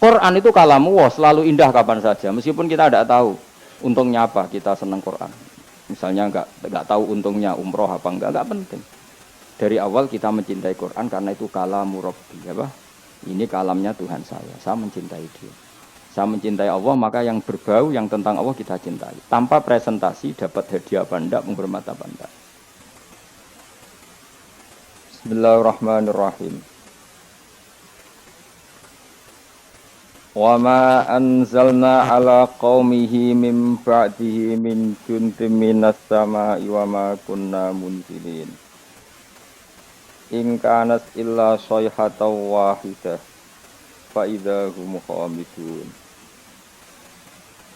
Quran itu kalamu wah selalu indah kapan saja. Meskipun kita tidak tahu untungnya apa kita senang Quran. Misalnya nggak tahu untungnya umroh apa enggak penting. Dari awal kita mencintai Quran karena itu kalamu Rabbi, apa? Ini kalamnya Tuhan saya mencintai dia. Saya mencintai Allah, maka yang berbau yang tentang Allah kita cintai. Tanpa presentasi dapat hadiah apa enggak, menghormat apa enggak. Bismillahirrahmanirrahim. Wa ma anzalna ala qaumihi min ba'dihi min jundim minas sama'i wa ma kunna munzilin. In kanat illa sayhatan wahidah fa idza hum khamidun.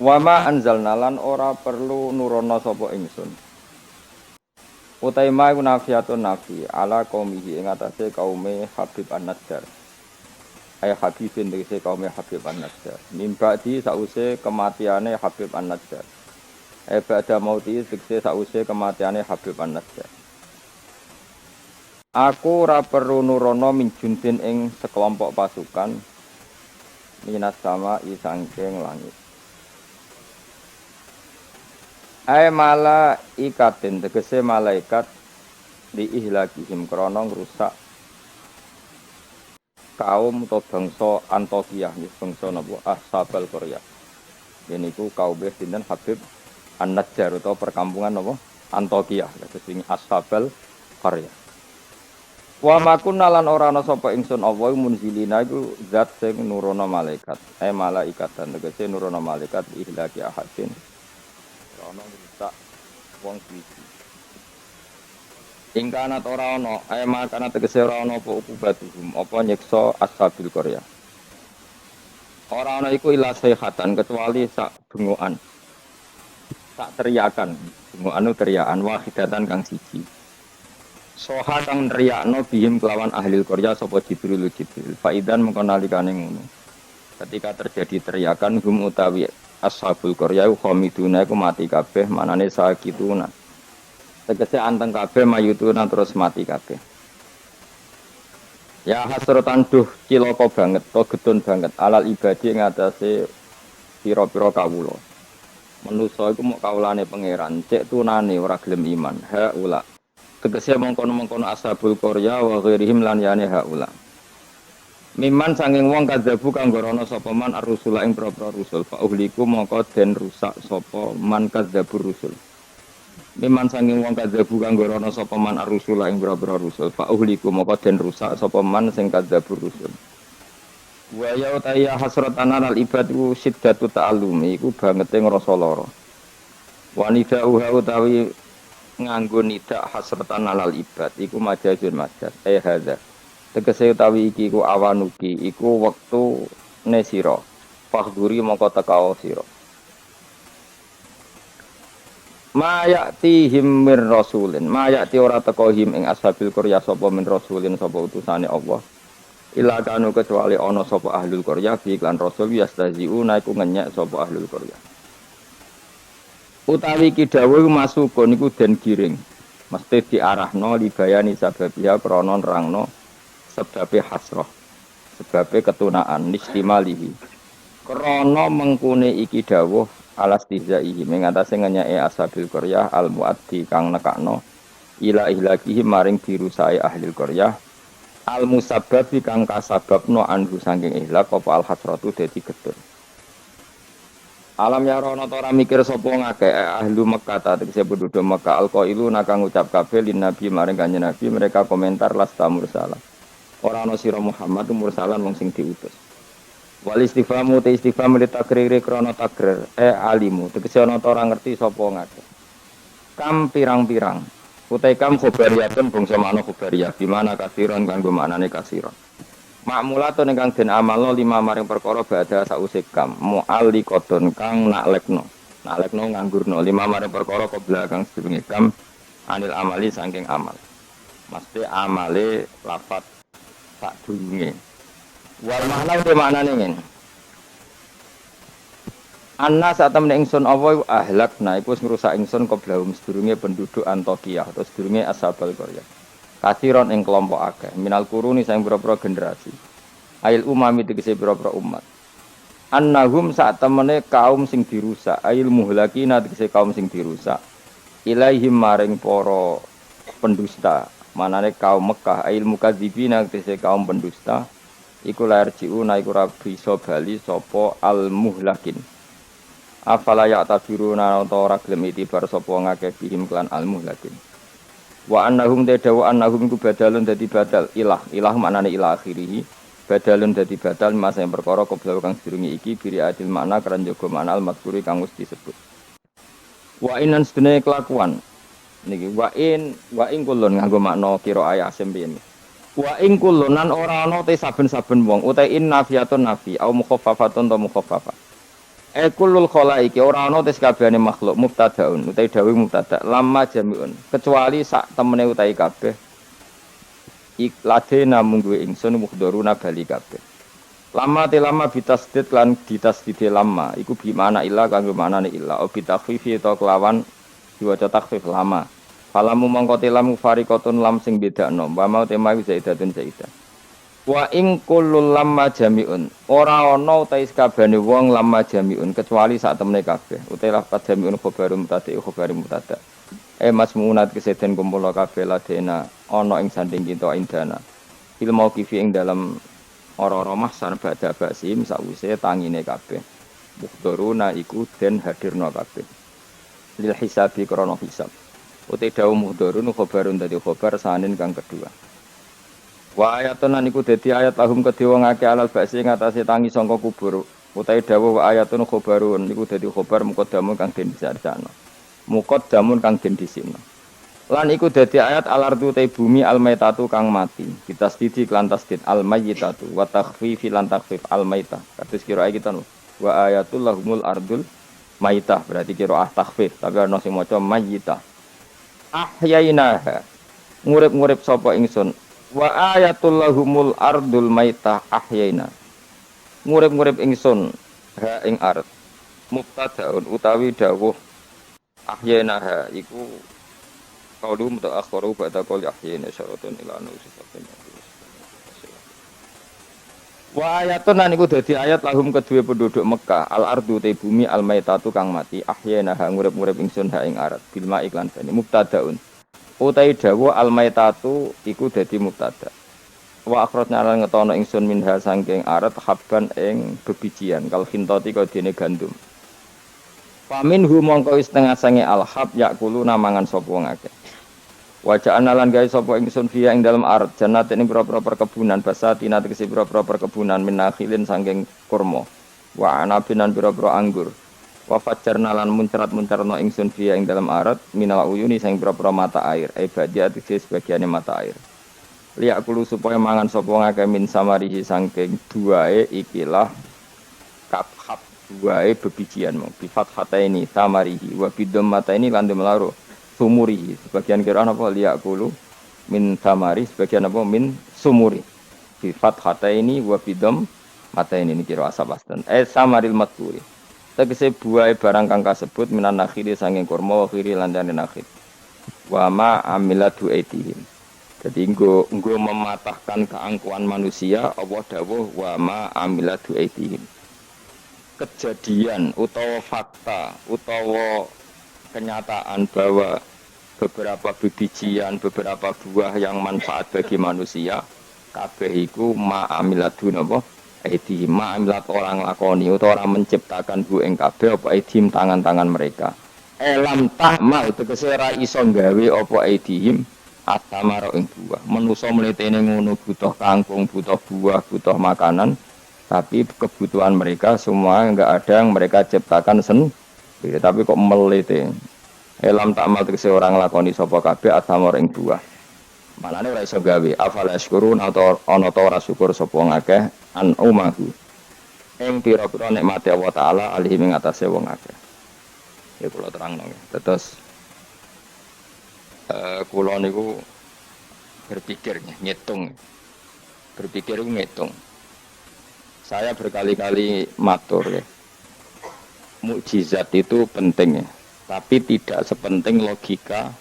Wa ma anzalna lan ora perlu nurono sapa ingsun. Utai ma iku nafiyatun nafi ala qaumihi ing atase kaume Habib An-Najjar. Ay Habibin tegese kaume Habib An-Najjar. Mimba'di sause kematiane Habib An-Najjar. Ba'da mauti tegese sause kematiane Habib An-Najjar. Aku ora perlu nurono min juntin ing sekelompok pasukan minas sama isangking langit. Ay malaikatin tegese malaikat di ihlakihim krana ngrusak kaum atau bangsa Antokiyah, bangsa napa Ashabal Qaryah. Yeniku kaum sinten Habib An-Najjar atau perkampungan napa Antokiyah, sing Ashabal Qaryah. Wa makunna lan ora ana sapa ingsun Allah munzilina iku zat sing nurono malaikat. Malaikatan tegese nurono malaikat ihlaki ahadin. Ana ngrusak wong suci. Ing kana ora ana, makana tegese ora ana apa ukubatuhum, apa nyiksa Ashabil Qaryah. Ora ana iku ila sayhatan kecuali sak bengokan. Sak teriakan, bengokan teriakan wahidatan kang siji. Soha kang nriyakno bihim kelawan ahli Qaryah sapa Jibril. Faidan mengko nalikane ngono. Ketika terjadi teriakan hum utawi Ashabul Qaryah khamiduna iku mati kabeh, manane sakituna. Tegese anteng kabeh mayutuna terus mati kabeh. Ya hasratan duh cilaka banget, to getun banget alal ibadi ing atase pira-pira kawula. Manusa iku mok kawulane pangeran, cek tunane ora gelem iman. Haula tegese mengkono-mengkono Ashabul Qaryah wa ghairihim lan yane haula. Miman sanging wong kadzabu kang gorono sapa man ar-rusula ing propro rusul fa uhliku mongko den rusak sapa man kadzabur rusul. Miman sanging wong kadzabu kang gorono sapa man ar-rusula ing propro rusul fa uhliku mongko den rusak sapa man sing kadzabur rusul. Wa ya ta'ya hasratan al ibadu siddatu ta'allumi iku bangete ngrasa lara. Wanita uha utawi nganggo nidak hasratan alal ibad iku majazun majaz hadza tegese utawi iki ku awanuki iku wektu nesira fakhduri mongko tekao sira mayatihim mir rasulin mayati ora teko him ing Ashabil Qaryah sapa min rasulin sapa utusane Allah ila kanu kecuali ana sapa ahlul Qaryah bi iklan rasul yastaziuna iku ngenyek sapa ahlul Qaryah. Utawi ki dawuh masukun niku den giring. Mesti diarahno libayani sababiya krana nerangno sebabe hasrah. Sebabe ketunaan nistimalihi. Krana mengkune iki dawuh alastizaihi mengatase ngenyake Ashabil Qaryah al-muaddi kang nekakno ila ihlakihi maring dirusai ahli Qaryah al-musabbabi kang kasababno anhu saking ihlak apa al-hasratu dadi getun. Alam ya rono ora mikir sapa ngakeh ahli Mekah ta tegese penduduk Mekah alqailu nakang ngucap kabeh lin nabi maring kanjeng nabi mereka komentar lasta mursalah. Ora ana sira Muhammad mursalan wong sing diutus. Wal istifamu te istifham li takriri krana takrir alimu tegese ana ora ngerti sapa ngakeh. Kam pirang-pirang utai kam khobariyatun bangsa manuk khobariyah di mana kasiron kanggo maknane kasiron. Ma'mulatun ingkang den amalno lima maring perkara badha sause kam mu'alliqatun kang naklekno nganggurno lima maring perkara qabla kang sedurunge kam anil amali saking amal mesti amale lafat sadurunge wal makna te maknane ngene anna satamne ingsun apa ahlakna iku wis ngrusak ingsun qablahum sedurunge penduduk Antokiyah atau sedurunge Ashabul Qaryah kasiron ing kelompok akeh minal kuruni sang pira-pira generasi ail umami tegese pira-pira umat annahum saat temene kaum sing dirusak ail muhlakina tegese kaum sing dirusak ilaihim maring para pendusta manane kaum Mekah ail mukadzibina tegese kaum pendusta iku lair jiuna iku ra bisa bali sapa al muhlakin afala ya tabiruna ora gelem itibar sapa ngakeh bihim klan al muhlakin wa annahum tadawa annahum iku badalun dadi badal ilah maknane ilah akhirih badalun dadi badal masa yang perkara koblau kang sedurunge iki biri adil makna keran jaga makna al madhkuri kang wis disebut wa inan sedene kelakuan niki wa in kulun nganggo makna kira ayat sembiyen wa in kulunan ora ana te saben-saben wong uta in nafiyatun nafi au mukhaffafatun ta mukhaffafah kulul khalaiki ora ana te sakabehane makhluk mubtadaun utawi dawuh mubtada lamma jamiun kecuali sak temene utawi kabeh ikladena mungguwe ingsun mukhdharuna bali kabeh lama te lama bitasdid lan ditasdide lama iku bi mana illa kanggo manane illa o bitakhfifi to kelawan diwaca takhfif lama falamu mangko te lamu fariqatun lam sing bedakno wa mau tema zaidatun zaidah wa ing kullul lamma jamiun ora ana utahe sakabehane wong lamma jamiun kecuali sak temene kabeh utahe lafaz jamiun khabarum mubtada khabarum mubtada masmunat keseden kumpul kabeh ladena ana ing sanding kita indana ilmu kifi ing dalam ora-ora mahsar badha basim sawise tangine kabeh mukhdharuna iku den hadirna kabeh lil hisabi krana hisab utahe dawuh mukhdharun khabarun dadi khabar sanin kang kedua wa ayatun lan iku dadi ayat lahum kedhe wong akeh alal ba'si ngatasé tangi sangka kubur utahe dawuh wa ayatun khabarun iku dadi khabar muqaddamun kang den disarjana muqaddamun kang den disikna lan iku dadi ayat alardu te bumi almaitatu kang mati ditasdidi lan tasdid almaitatu wa takhfifi lan takhfif almaitah kados kira kita wa ayatul lahumul ardul maitah berarti kira takhfif tapi ana sing maca maitah ahyainaha ngurip-ngurip sapa ingsun wa ayatul lahumul ardul maitah ahyaina ngurip-ngurip ingsun ha ing ard mubtadaun utawi dawuh ahyainaha iku qaulum ta'akhkharu ba'da qaul ahyaina syaratun ila nusifatin wa ayatun lan iku dadi ayat lahum kedue penduduk Mekah al ardu te bumi al maitatu kang mati ahyainaha ngurip-ngurip ingsun ha ing ard bil ma iklan bani mubtadaun utai dawa almaitatu iku dadi mubtada wa akhrajna lan ngetono ingsun minha saking arat habban ing bebijian kal khintati kodene gandum pamin hu mongko setengah sange alhab yakulu namangan sapa wong akeh wajah analan gawe sapa ingsun fiya ing dalem arat jannat ing pira-pira perkebunan basatina tegese pira-pira perkebunan minakhilin saking kurma wa anabinan pira-pira anggur wa fajjarna lan muncrat-muncarno ingsun fiya ing dalam arat minal uyuni sing pira-pira mata air ibadiat iki sebagiane mata air liya kulo supaya mangan sapa ngake min samarihi saking duae ikilah kathab duae bebijian mung bi fathataini samarihi wa bidom mata ini lan demlaro sumurihi sebagian kira apa liya kulo min samari sebagian apa min sumuri bi fathataini wa bidom mata ini kira asabastan samaril maturi tegese buah barang kang kasebut minan nakhiri sanging kurma khiri landane nakhir wa ma amilatu aitihim dadi nggo mematahkan keangkuhan manusia Allah dawuh wa ma amilatu aitihim kejadian utawa fakta utawa kenyataan bahwa beberapa bijian beberapa buah yang manfaat bagi manusia kabeh iku ma amilatu napa Aidhim ma'amilat orang lakoni atau orang menciptakan bu ing kabeh apa aidhim tangan-tangan mereka elam ta'mal tegese ra iso gawe apa aidhim atamara ing buah manusa mletene ngono butuh kangkung butuh buah butuh makanan tapi kebutuhan mereka semua enggak ada yang mereka ciptakan sendiri tapi kok melete elam ta'mal tegese orang lakoni sapa kabeh atamara ing buah manane ora iso gawe afala syukurun atau ana ta ora syukur sapa ngakeh an umahu ing pira-pira nikmate Allah taala alih ing atase wong akeh ya kula terangno terus kula niku berpikir ngitung saya berkali-kali matur ya mukjizat itu penting ya tapi tidak sepenting logika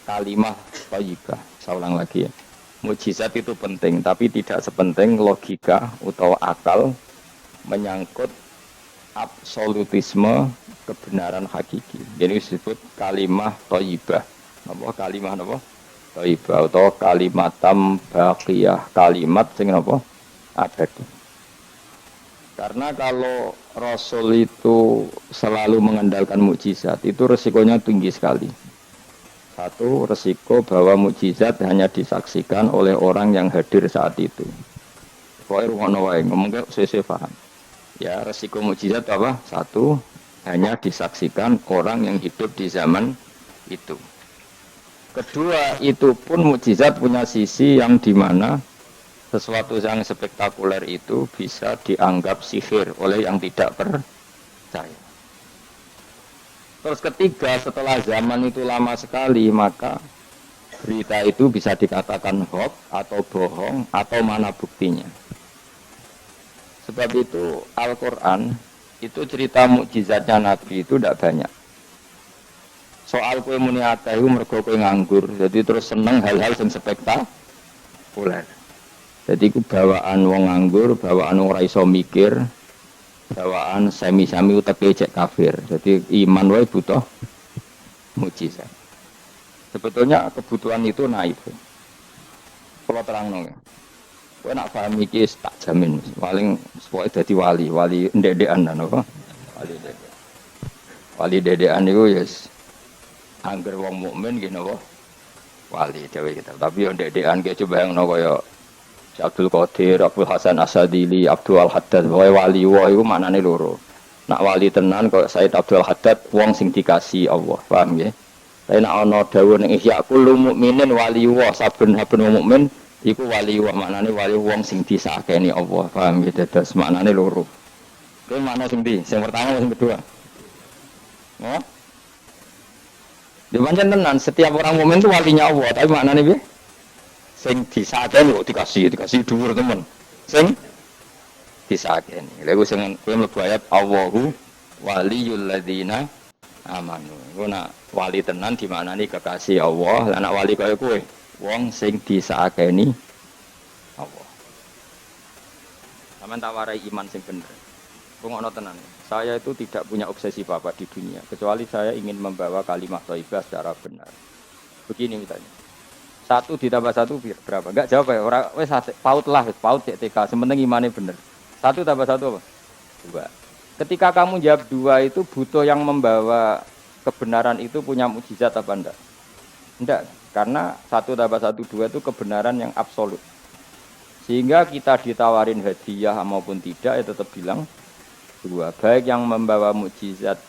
kalimah thayyibah. Saya ulang lagi ya. Mukjizat itu penting, tapi tidak sepenting logika atau akal menyangkut absolutisme kebenaran hakiki. Jadi disebut kalimah thayyibah. Napa kalimah napa? Thayyibah atau kalimatam baqiyah, kalimat sing napa? Abadi. Karena kalau Rasul itu selalu mengandalkan mukjizat, itu resikonya tinggi sekali. Satu, resiko bahwa mukjizat hanya disaksikan oleh orang yang hadir saat itu. Pokoknya rungono wae, ngomong sesuai paham. Ya, resiko mukjizat apa? Satu, hanya disaksikan orang yang hidup di zaman itu. Kedua, itu pun mukjizat punya sisi yang dimana sesuatu yang spektakuler itu bisa dianggap sihir oleh yang tidak percaya. Terus ketiga, setelah zaman itu lama sekali, maka berita itu bisa dikatakan hoax atau bohong atau mana buktinya. Sebab itu Al-Quran itu cerita mukjizatnya Nabi itu tidak banyak. Soal kue muni akeh mergo kue nganggur, jadi terus seneng hal-hal yang spektakuler. Jadi itu bawaan wong nganggur, bawaan ora iso mikir, bawaan semi-semi uteke cek kafir. Jadi iman wae butuh mukjizat. Sebetulnya kebutuhan itu naif. Kalau terang ya. Kowe nak paham iki tak jamin, paling pokoke dadi wali ndek-ndekan apa? Wali dedekan niku ya angger wong mukmin nggih napa? Wali dhewe kita. Tapi yo ndek-ndekan ki coba yang kaya Abdul Qadir, Abdul Hasan Asadili, Abdul Al-Haddad, wali wah itu maknane loro. Nak wali tenan kok Said Abdul Haddad wong sing dikasih Allah, paham nggih? Tapi nak ana dawuh ning Ihya kullu mukminin wali wah, saben-saben mukmin iku wali wah, maknane wali wong sing disakeni Allah, paham nggih? Dados maknane loro. Kuwi makna sing ndi? Sing pertama sing kedua. Oh? Di pancen tenan setiap orang mukmin itu walinya Allah, tapi maknane piye? Sing disakeni kok dikasih dhuwur temen. Sing disakeni. Lha iku sing kowe mlebu ayat Allahu waliyul ladzina amanu. Iku nak wali tenan dimaknani kekasih Allah, lan nak wali kaya kowe wong sing disakeni Allah. Sampeyan tak warai iman sing bener. Rungokno tenan. Saya itu tidak punya obsesi apa di dunia, kecuali saya ingin membawa kalimat thayyibah secara benar. Begini misalnya. 1 ditambah 1 berapa? Enggak jawab ya. Orang wes paut lah, paut cek TK. Sementing imannya bener. 1 tambah 1 apa? 2. Ketika kamu jawab 2 itu butuh yang membawa kebenaran itu punya mukjizat apa enggak? Enggak. Karena 1 tambah 1 2 itu kebenaran yang absolut. Sehingga kita ditawarin hadiah maupun tidak ya tetap bilang 2. Baik yang membawa mukjizat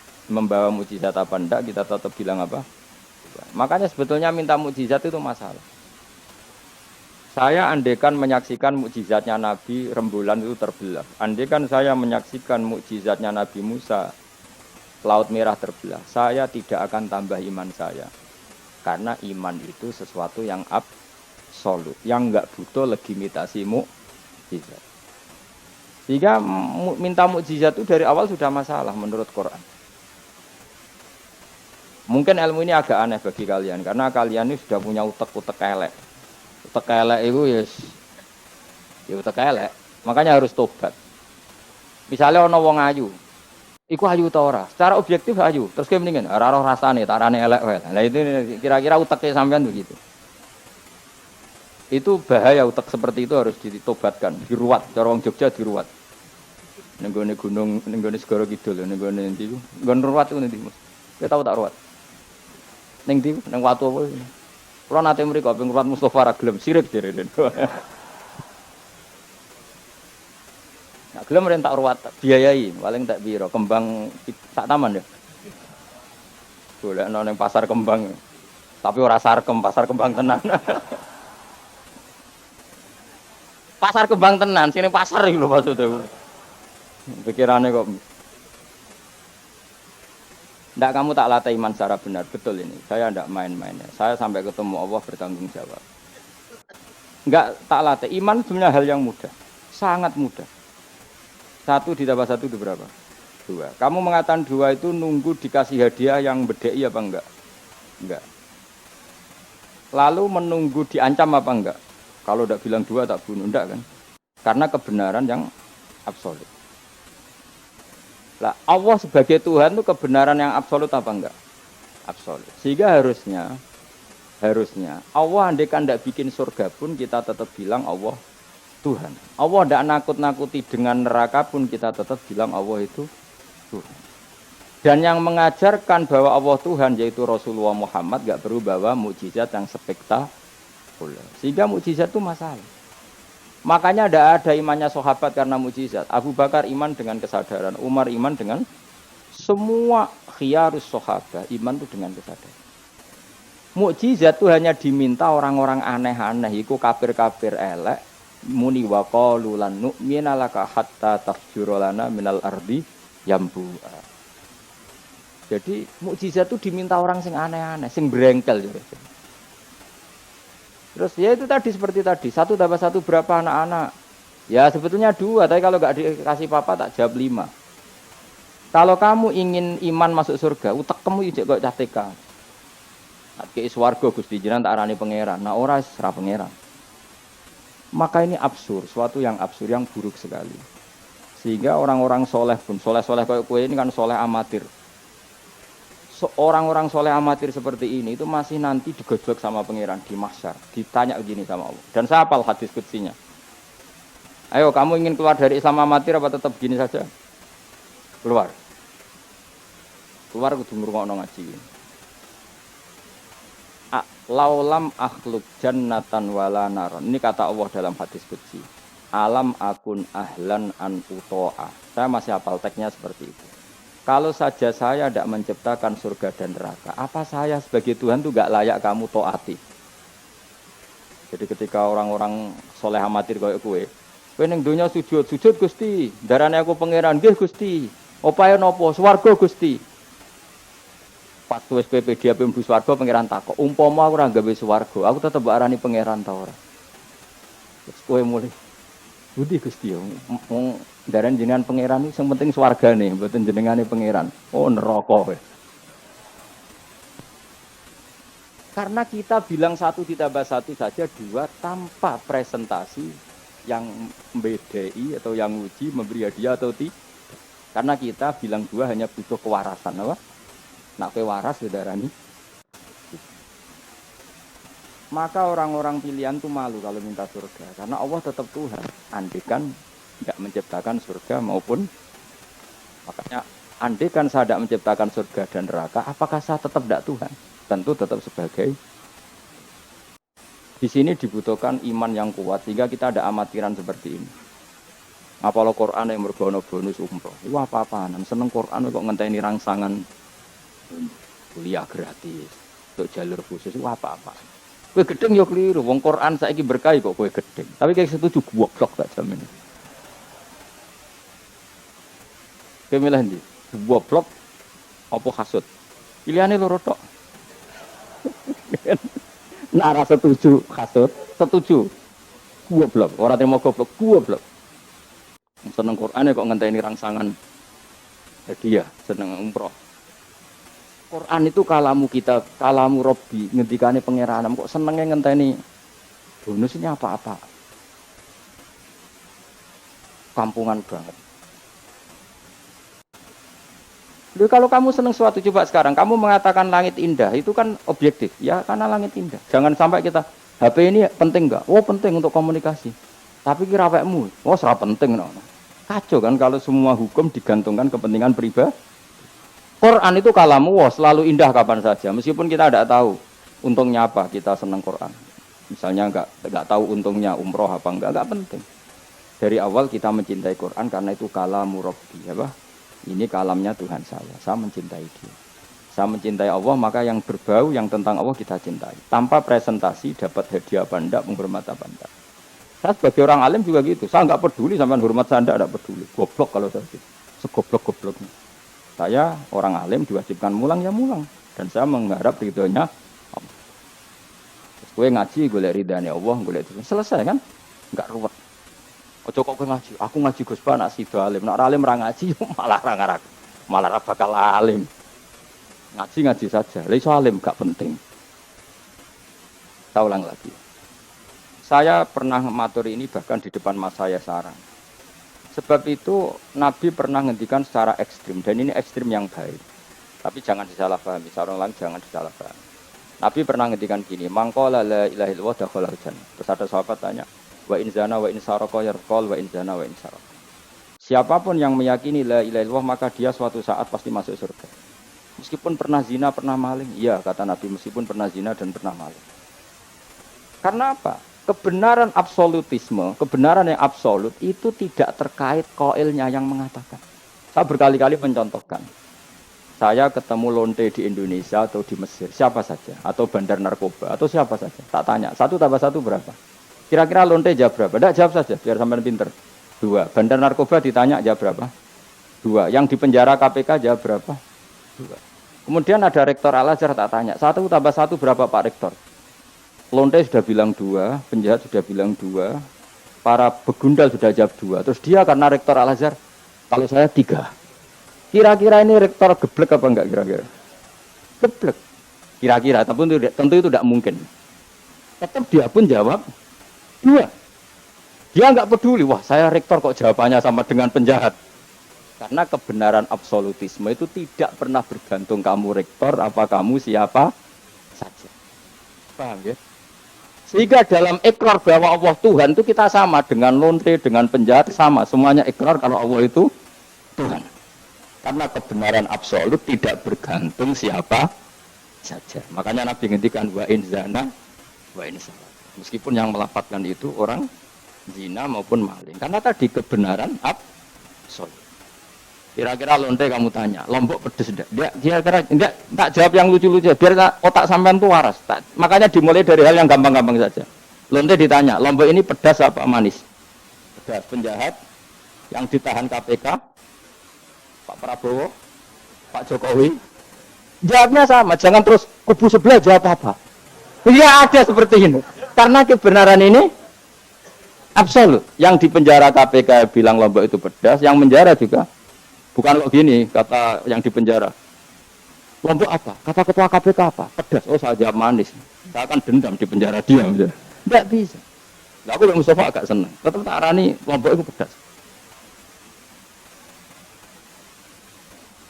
apa enggak kita tetap bilang apa? Makanya sebetulnya minta mukjizat itu masalah. Saya andaikan menyaksikan mukjizatnya Nabi rembulan itu terbelah. Andaikan saya menyaksikan mukjizatnya Nabi Musa Laut Merah terbelah, saya tidak akan tambah iman saya. Karena iman itu sesuatu yang absolut, yang enggak butuh legitimasi mukjizat. Sehingga minta mukjizat itu dari awal sudah masalah menurut Quran. Mungkin ilmu ini agak aneh bagi kalian karena kalian ini sudah punya utek-utek elek. Utek elek itu ya utek elek. Makanya harus tobat. Misalnya ana wong ayu. Iku ayu ta ora? Secara objektif ayu. Terus kowe mendingan ora roh rasane, tarane elek wae. Lah itu kira-kira uteke sampean begitu. Itu bahaya utek seperti itu harus ditobatkan, diruat. Cara wong Jogja diruat. Ning gone gunung, ning gone segara kidul, ning gone endi ku? Nggon ruwat ku endi, Mas? Kowe tau tak ruwat? Ning ndi nang watu apa? Kulo nate mriko ping ruwat Mustofa ra gelem sirik direnen. Nah, gelem ren tak ruwat biayai, paling tak piro? Kembang sak taman ya. Golekno ning pasar kembang. Tapi ora sarkem, pasar kembang tenan. Pasar kembang tenan, sini pasar iki lho maksudku. Pikirane kok ndak kamu tak latih iman secara benar, betul ini. Saya ndak main-mainnya. Saya sampai ketemu Allah bertanggung jawab. Enggak tak latih. Iman sebenarnya hal yang mudah. Sangat mudah. 1 ditambah 1 itu berapa? 2. Kamu mengatakan 2 itu nunggu dikasih hadiah yang bedei apa enggak? Enggak. Lalu menunggu diancam apa enggak? Kalau ndak bilang 2 tak bunuh, enggak kan? Karena kebenaran yang absolut. Lah Allah sebagai Tuhan itu kebenaran yang absolut apa enggak? Absolut. Sehingga harusnya Allah andai kan tidak bikin surga pun kita tetap bilang Allah Tuhan. Allah tidak nakut-nakuti dengan neraka pun kita tetap bilang Allah itu Tuhan. Dan yang mengajarkan bahwa Allah Tuhan yaitu Rasulullah Muhammad gak perlu bawa mukjizat yang spektakuler. Sehingga mukjizat itu masalah. Makanya tidak ada imannya sahabat karena mukjizat. Abu Bakar iman dengan kesadaran, Umar iman dengan semua khiyarus sahabat iman itu dengan kesadaran. Mukjizat itu hanya diminta orang-orang aneh-aneh, iku kafir-kafir elek, muni wa qalu lan nu'mina laka hatta tafjura lana minal ardi yambu'a. Jadi mukjizat itu diminta orang sing aneh-aneh, sing berengkel. Terus ya itu tadi seperti tadi, 1 tambah 1 berapa anak-anak? Ya sebetulnya 2, tapi kalau nggak dikasih papa tak jawab 5. Kalau kamu ingin iman masuk surga, utek kamu ijek kok catekan. Ke swarga Gusti jenengan tak arani pangeran. Nah ora ora pangeran. Maka ini absurd, suatu yang absurd, yang buruk sekali. Sehingga orang-orang soleh pun, soleh-soleh kayak kue ini kan soleh amatir. Orang-orang soleh amatir seperti ini itu masih nanti digojlok sama pangeran di mahsyar, ditanya begini sama Allah. Dan saya hafal hadis kutsinya. Ayo kamu ingin keluar dari Islam amatir apa tetap begini saja? Keluar. Keluar kudu ngrungokno ngaji. Laulam akhluk jannatan wala naron. Ini kata Allah dalam hadis qudsi. Alam akun ahlan an uto'a. Saya masih hafal teksnya seperti itu. Kalau saja saya tidak menciptakan surga dan neraka, apa saya sebagai Tuhan itu gak layak kamu taati? Jadi ketika orang-orang soleh amatir kayak kue ning donya sujud Gusti, darane aku pangeran nggih Gusti. Opae napa? Swarga Gusti. Pas wis PPD ape mlebu swarga pangeran takok, umpama aku ora gawe swarga, aku tetep arani pangeran ta ora? Terus kowe mulih. Budi Gusti yo, daran jenengan pangeran iki sing penting swargane, mboten jenengane pangeran. Oh neraka kowe. Karena kita bilang 1 ditambah 1 saja 2 tanpa presentasi yang membedai atau yang uji memberi hadiah atau tidak. Karena kita bilang 2 hanya butuh kewarasan, apa? Nak kowe waras darani. Maka orang-orang pilihan tuh malu kalau minta surga. Karena Allah tetap Tuhan. Andikan tidak menciptakan surga maupun. Makanya andikan saya tidak menciptakan surga dan neraka. Apakah saya tetap tidak Tuhan? Tentu tetap sebagai. Di sini dibutuhkan iman yang kuat. Sehingga kita ada amatiran seperti ini. Apalagi Quran yang berbono bonus umroh. Wah apa-apaan. Seneng Quran kok ngenteni rangsangan kuliah gratis. Untuk jalur khusus. Wah apa-apaan. Kowe gedeng yo keliru, wong Quran saiki berkah kok kowe gedeng. Tapi kayak setuju goblok tak jamin. Kowe milih ndi? Goblok apa hasud? Pilihane loro tok. Nara setuju hasud, setuju goblok. Ora terima goblok. Seneng Quran kok ngenteni rangsangan hadiah, seneng umroh. Quran itu kalamu kita, kalamu Robbi, ngendikane pangeranam kok senenge ngenteni bonus ini apa-apa. Kampungan banget. Lalu kalau kamu seneng suatu, coba sekarang kamu mengatakan langit indah, itu kan objektif, ya karena langit indah. Jangan sampai kita HP ini penting enggak? Oh penting untuk komunikasi. Tapi kira awakmu, oh serap penting no. Kacau kan kalau semua hukum digantungkan kepentingan pribadi. Quran itu kalamu wah selalu indah kapan saja, meskipun kita tidak tahu untungnya apa kita senang Quran. Misalnya enggak tahu untungnya umroh apa enggak penting. Dari awal kita mencintai Quran karena itu kalamu Rabbi, apa? Ini kalamnya Tuhan saya mencintai dia. Saya mencintai Allah, maka yang berbau yang tentang Allah kita cintai. Tanpa presentasi dapat hadiah apa enggak, menghormat apa enggak. Saya sebagai orang alim juga gitu. Saya enggak peduli sampai hormat saya enggak peduli. Goblok kalau saya gitu. Segoblok-gobloknya. Saya orang alim diwajibkan mulang ya mulang. Dan saya mengharap ridhonya Allah. Gue ngaji, gue lihat ridhanya Allah, gue lihat itu. Selesai kan? Enggak ruwet. Ojo kok gue ngaji. Aku ngaji Gus Ba, nak sido alim. Nak alim orang ngaji, malah bakal alim. Ngaji saja. Iso alim gak penting. Saya ulang lagi. Saya pernah matur ini bahkan di depan mas saya sarang. Sebab itu Nabi pernah ngendikan secara ekstrim dan ini ekstrim yang baik. Tapi jangan disalahpahami, orang lain jangan disalahpahami. Nabi pernah ngendikan gini, mangqala la ilaha illallah dakhala jannah. Terus ada sahabat tanya, wa in zana wa in sarqa yarqal wa in zana wa in sarqa. Siapapun yang meyakini la ilaha illallah maka dia suatu saat pasti masuk surga. Meskipun pernah zina, pernah maling. Iya, kata Nabi, meskipun pernah zina dan pernah maling. Karena apa? Kebenaran absolutisme, kebenaran yang absolut itu tidak terkait qailnya yang mengatakan. Saya berkali-kali mencontohkan. Saya ketemu lonte di Indonesia atau di Mesir, siapa saja, atau bandar narkoba, atau siapa saja. Tak tanya, 1 tambah 1 berapa? Kira-kira lonte jawab berapa? Tidak, jawab saja, biar sampean pinter. 2. Bandar narkoba ditanya jawab berapa? 2. Yang di penjara KPK jawab berapa? 2. Kemudian ada rektor Al-Azhar tak tanya, 1 tambah 1 berapa Pak Rektor? Lonte sudah bilang 2, penjahat sudah bilang 2, para begundal sudah jawab 2. Terus dia karena rektor Al-Azhar, kalau saya 3. Kira-kira ini rektor geblek apa enggak kira-kira? Geblek. Kira-kira, tapi tentu itu tidak mungkin. Tetap dia pun jawab 2. Dia enggak peduli, wah saya rektor kok jawabannya sama dengan penjahat. Karena kebenaran absolutisme itu tidak pernah bergantung kamu rektor, apa kamu siapa saja. Paham ya? Sehingga dalam ikrar bahwa Allah Tuhan itu kita sama dengan lonte, dengan penjahat sama. Semuanya ikrar kalau Allah itu Tuhan. Karena kebenaran absolut tidak bergantung siapa saja. Makanya Nabi ngendikan wa in zana wa in sarqa. Meskipun yang melafadzkan itu orang zina maupun maling. Karena tadi kebenaran absolut. Kira-kira lonte kamu tanya, Lombok pedes enggak? Dia kira enggak, tak jawab yang lucu-lucu biar otak sampean tuh waras. Makanya dimulai dari hal yang gampang-gampang saja. Lonte ditanya, Lombok ini pedas apa manis? Pedas. Penjahat yang ditahan KPK Pak Prabowo, Pak Jokowi, jawabnya sama. Jangan terus kubu sebelah jawab apa. Ya ada seperti ini. Karena kebenaran ini absolut. Yang di penjara KPK bilang Lombok itu pedas, yang penjara juga bukan kok gini kata yang di penjara. Lombok apa? Kata ketua KPK apa? Pedas. Oh saya jawab manis. Saya akan dendam di penjara dia. Tidak bisa. Nah, aku yang Mustafa agak senang. Tetap tak arani Lombok itu pedas.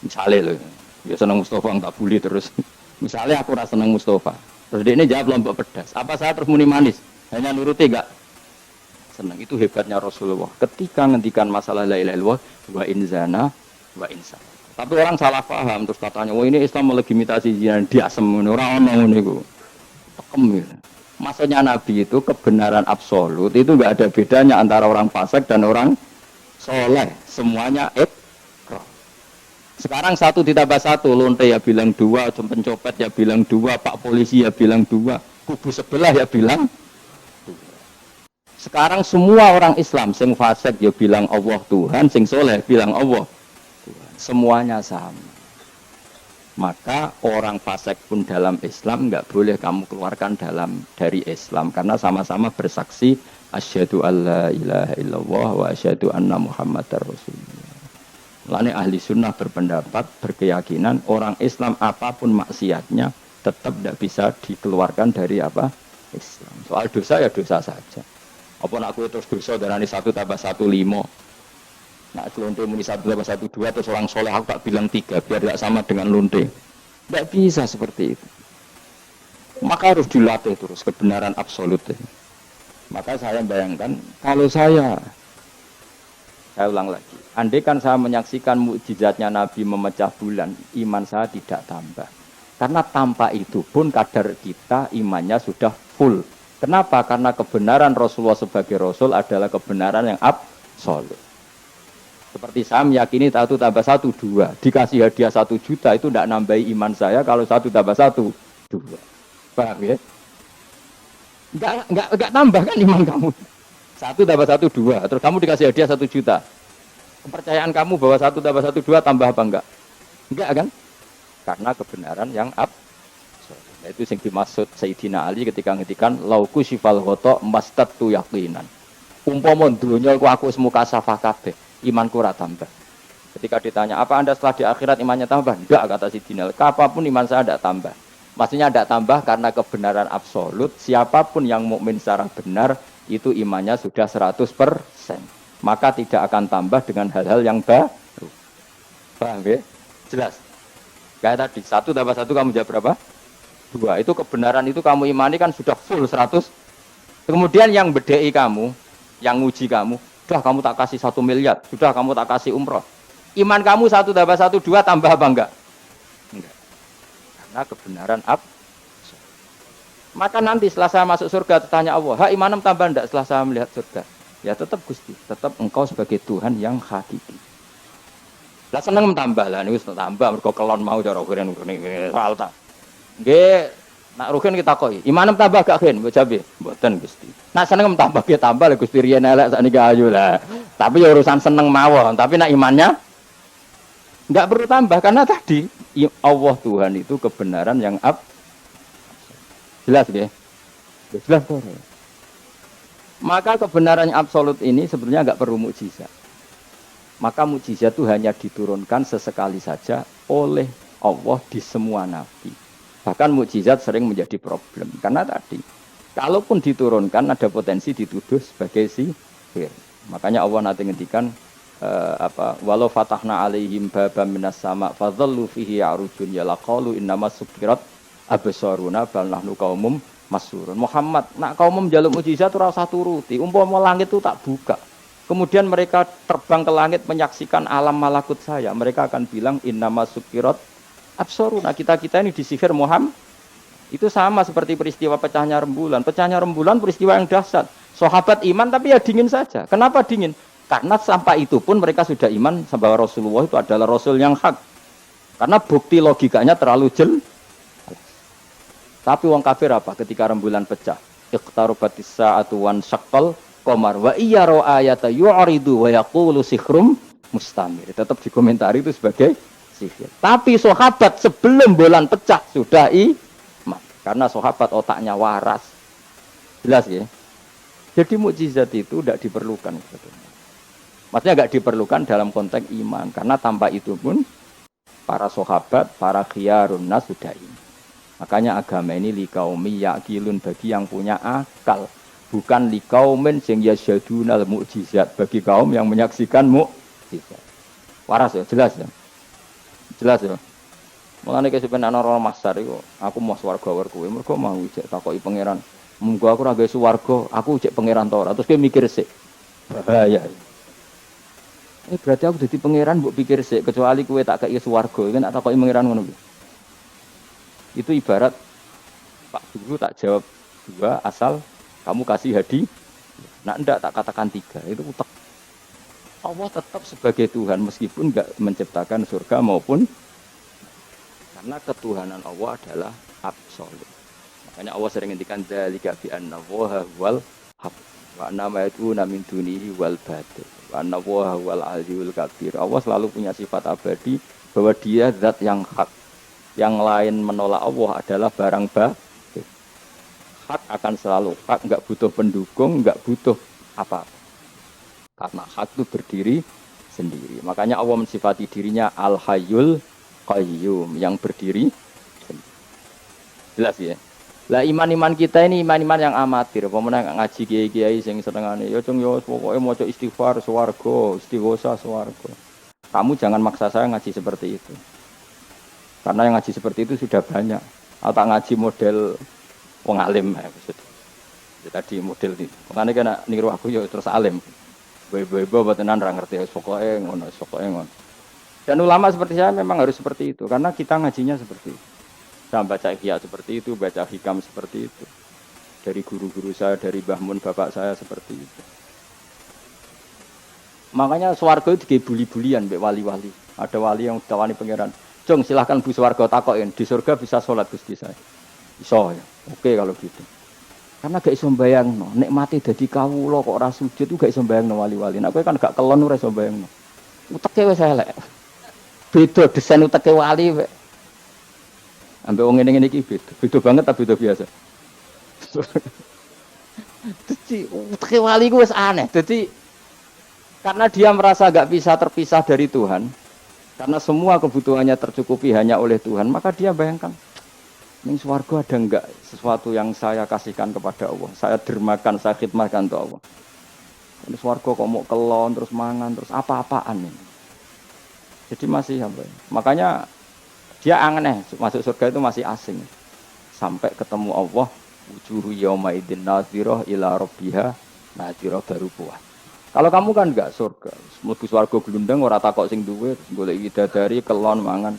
Misalnya loh, ya senang Mustafa tak bully terus. Misalnya aku rasa senang Mustafa, terus dia ini jawab Lombok pedas. Apa saya terus muni manis? Hanya nuruti gak? Senang. Itu hebatnya Rasulullah. Ketika ngendikan masalah la ilaha illallah, wa in zana, wa in sarqa. Tapi orang salah paham terus katanya, ini Islam melegitimasi zina, diasem orang ngomong niku. Tekem gitu. Maksudnya Nabi itu kebenaran absolut itu enggak ada bedanya antara orang fasik dan orang soleh. Semuanya sekarang 1 ditambah 1, lonte ya bilang 2, pencopet ya bilang 2, Pak Polisi ya bilang 2, kubu sebelah ya bilang 2. Sekarang semua orang Islam, sing fasik ya bilang Allah Tuhan, sing soleh bilang Allah Tuhan. Semuanya sama. Maka orang fasik pun dalam Islam enggak boleh kamu keluarkan dari Islam. Karena sama-sama bersaksi, asyhadu alla ilaha illallah wa asyhadu anna muhammadar rasulullah. Lalu ahli sunnah berpendapat, berkeyakinan orang Islam apapun maksiatnya tetap tidak bisa dikeluarkan dari apa? Islam. Soal dosa ya dosa saja. Apa nak aku terus dosa darani 1 tambah 1 5. Nak lonte muni 1 tambah 1 2 terus orang soleh aku tak bilang 3 biar tidak sama dengan lonte. Tidak bisa seperti itu. Maka harus dilatih terus kebenaran absolut. Maka saya bayangkan kalau saya ulang lagi. Andai kan saya menyaksikan mukjizatnya Nabi memecah bulan, iman saya tidak tambah. Karena tanpa itu pun kadar kita imannya sudah full. Kenapa? Karena kebenaran Rasulullah sebagai Rasul adalah kebenaran yang absolut. Seperti saya meyakini 1 tambah 1 2. Dikasih hadiah 1 juta itu tidak nambahi iman saya kalau 1 tambah 1 2. Paham ya? Enggak tambah kan iman kamu. 1 tambah 1 2. Terus kamu dikasih hadiah 1 juta. Kepercayaan kamu bahwa 1 tambah 1 2 tambah apa enggak? Enggak kan? Karena kebenaran yang absolut. Itu yang dimaksud Sayyidina Ali ketika ngetikan lauku sifal ghata mastatu yaqinan. Umpama dunya iku aku wis mukasafah kabeh, imanku ora tambah. Ketika ditanya, "Apa Anda setelah di akhirat imannya tambah?" Enggak, kata Sayyidina Ali. Apapun iman saya tidak tambah. Maksudnya tidak tambah karena kebenaran absolut. Siapapun yang mukmin secara benar itu imannya sudah 100%. maka tidak akan tambah dengan hal-hal yang baru. Paham ya? Jelas. Kayak tadi, 1 tambah 1 kamu jawab berapa? 2. Itu kebenaran itu kamu imani kan sudah full 100. Kemudian yang bedai kamu, yang uji kamu, sudah kamu tak kasih 1 miliar, sudah kamu tak kasih umroh. Iman kamu 1 tambah 1, 2 tambah apa enggak? Enggak. Karena kebenaran maka nanti setelah saya masuk surga, tanya Allah, ha imanem tambah enggak setelah saya melihat surga? Ya tetap Gusti, tetap engkau sebagai Tuhan yang hakiki. Lah seneng tambah lah, ini tambah, mergo kelon mau cara ukuran soal tak. Nggih, nak rugen kita koi, imanem tambah gak gen, mbok jabe, mboten Gusti. Nak seneng tambah ge tambah lah Gusti riyen elek sakniki ayu lah. Tapi ya urusan seneng mawon, tapi nak imannya enggak perlu tambah karena tadi Allah Tuhan itu kebenaran yang jelas ya? Jelas tuh. Maka kebenaran yang absolut ini sebenarnya enggak perlu mukjizat. Maka mukjizat itu hanya diturunkan sesekali saja oleh Allah di semua nabi. Bahkan mukjizat sering menjadi problem karena tadi kalaupun diturunkan ada potensi dituduh sebagai sihir. Makanya Allah nanti ngendikan walau fatahna alaihim babam minas sama fadhallu fihi ya'rujun ya laqalu innamas sukirat absaruna bal nahnu qaumum masurun. Muhammad nak kaum njaluk mukjizat ora usah turuti, umpama langit itu tak buka. Kemudian mereka terbang ke langit menyaksikan alam malakut saya, mereka akan bilang innamas sukirat absaruna, kita ini disihir Muhammad. Itu sama seperti peristiwa pecahnya rembulan. Pecahnya rembulan peristiwa yang dahsyat. Sahabat iman tapi ya dingin saja. Kenapa dingin? Karena sampai itu pun mereka sudah iman bahwa Rasulullah itu adalah Rasul yang hak. Karena bukti logikanya terlalu jelas. Tapi wong kafir apa ketika rembulan pecah? Iqtarabatis sa'atu wan syaqqal qamar wa iya ra ayata yu'ridu wa yaqulu sikhrum mustamir. Tetap dikomentari itu sebagai sihir. Tapi sahabat sebelum bulan pecah sudah iman. Karena sahabat otaknya waras. Jelas ya? Jadi mukjizat itu tidak diperlukan sebetulnya. Maksudnya tidak diperlukan dalam konteks iman. Karena tanpa itu pun para sahabat, para khiyarun nas sudah iman. Makanya agama ini liqaumi yaqilun, bagi yang punya akal. Bukan liqaumin sing yasyadunal mukjizat, bagi kaum yang menyaksikan mukjizat. Waras ya, jelas ya. Jelas ya. Mulane kesepen ana ora masar iku, aku mau swarga war kowe, mergo mau cek takoki pangeran. Munggo aku ora gawe swarga, aku cek pangeran ta ora. Terus kowe mikir sik. Bahaya. Berarti aku jadi pangeran mbok pikir sik, kecuali kowe tak kei swarga, kan tak takoki pangeran ngono. Itu ibarat Pak Guru tak jawab 2 asal kamu kasih hadiah. Nah enggak tak katakan 3, itu utek. Allah tetap sebagai Tuhan meskipun enggak menciptakan surga maupun, karena ketuhanan Allah adalah absolut. Makanya Allah sering ngendikan dzalika bi anna Allaha huwal haq wa anna ma yad'una min dunihi wal batil wa anna Allaha huwal aliyyul kabir. Allah selalu punya sifat abadi bahwa dia zat yang hak. Yang lain menolak Allah adalah barang batil. Hak akan selalu hak, enggak butuh pendukung, enggak butuh apa. Karena hak itu berdiri sendiri. Makanya Allah mensifati dirinya Al-Hayyul Qayyum, yang berdiri sendiri. Jelas ya? Lah iman-iman kita ini iman-iman yang amatir. Pemenang ngaji kiai-kiai sing senengane ya cung yo pokoke maca istighfar swarga, istighosa swarga. Kamu jangan maksa saya ngaji seperti itu. Karena yang ngaji seperti itu sudah banyak. Atau ngaji model wong alim maksudnya. Tadi model itu. Makanya kena niru aku ya terus alim. Ibu-ibu tenan ra ngerti pokoke ngono, pokoke ngono. Dan ulama seperti saya memang harus seperti itu karena kita ngajinya seperti itu. Saya baca ihya seperti itu, baca hikam seperti itu. Dari guru-guru saya, dari Mbah Mun bapak saya seperti itu. Makanya swarga itu dibuli-bulian mbek wali-wali. Ada wali yang tawani pangeran. Jong silahkan bu swarga takokin, di surga bisa sholat Gusti saya. Iso ya. Oke kalau gitu. Karena gak iso mbayangno, nek mati dadi kawula kok ora sujud gak iso mbayangno wali-wali. Nek kowe kan gak kelon ora iso mbayangno. Uteke wis elek. Beda desain uteke wali wek. Ambek wong ngene-ngene iki beda. Beda banget ta beda biasa. Dadi uteke wali ku wis aneh. Dadi karena dia merasa gak bisa terpisah dari Tuhan. Karena semua kebutuhannya tercukupi hanya oleh Tuhan, maka dia bayangkan, ning swarga ada enggak sesuatu yang saya kasihkan kepada Allah, saya dermakan, saya khidmatkan untuk Allah. Terus warga kok mau kelon, terus mangan, terus apa-apaan nih. Jadi masih apa? Makanya dia aneh, masuk surga itu masih asing. Sampai ketemu Allah, wujuhu yauma idzin nadhirah ila rabbiha nadhirah baru puas. Kalau kamu kan enggak surga, mlebu swarga glundeng ora takok sing duwe, golek widadari, kelon mangan.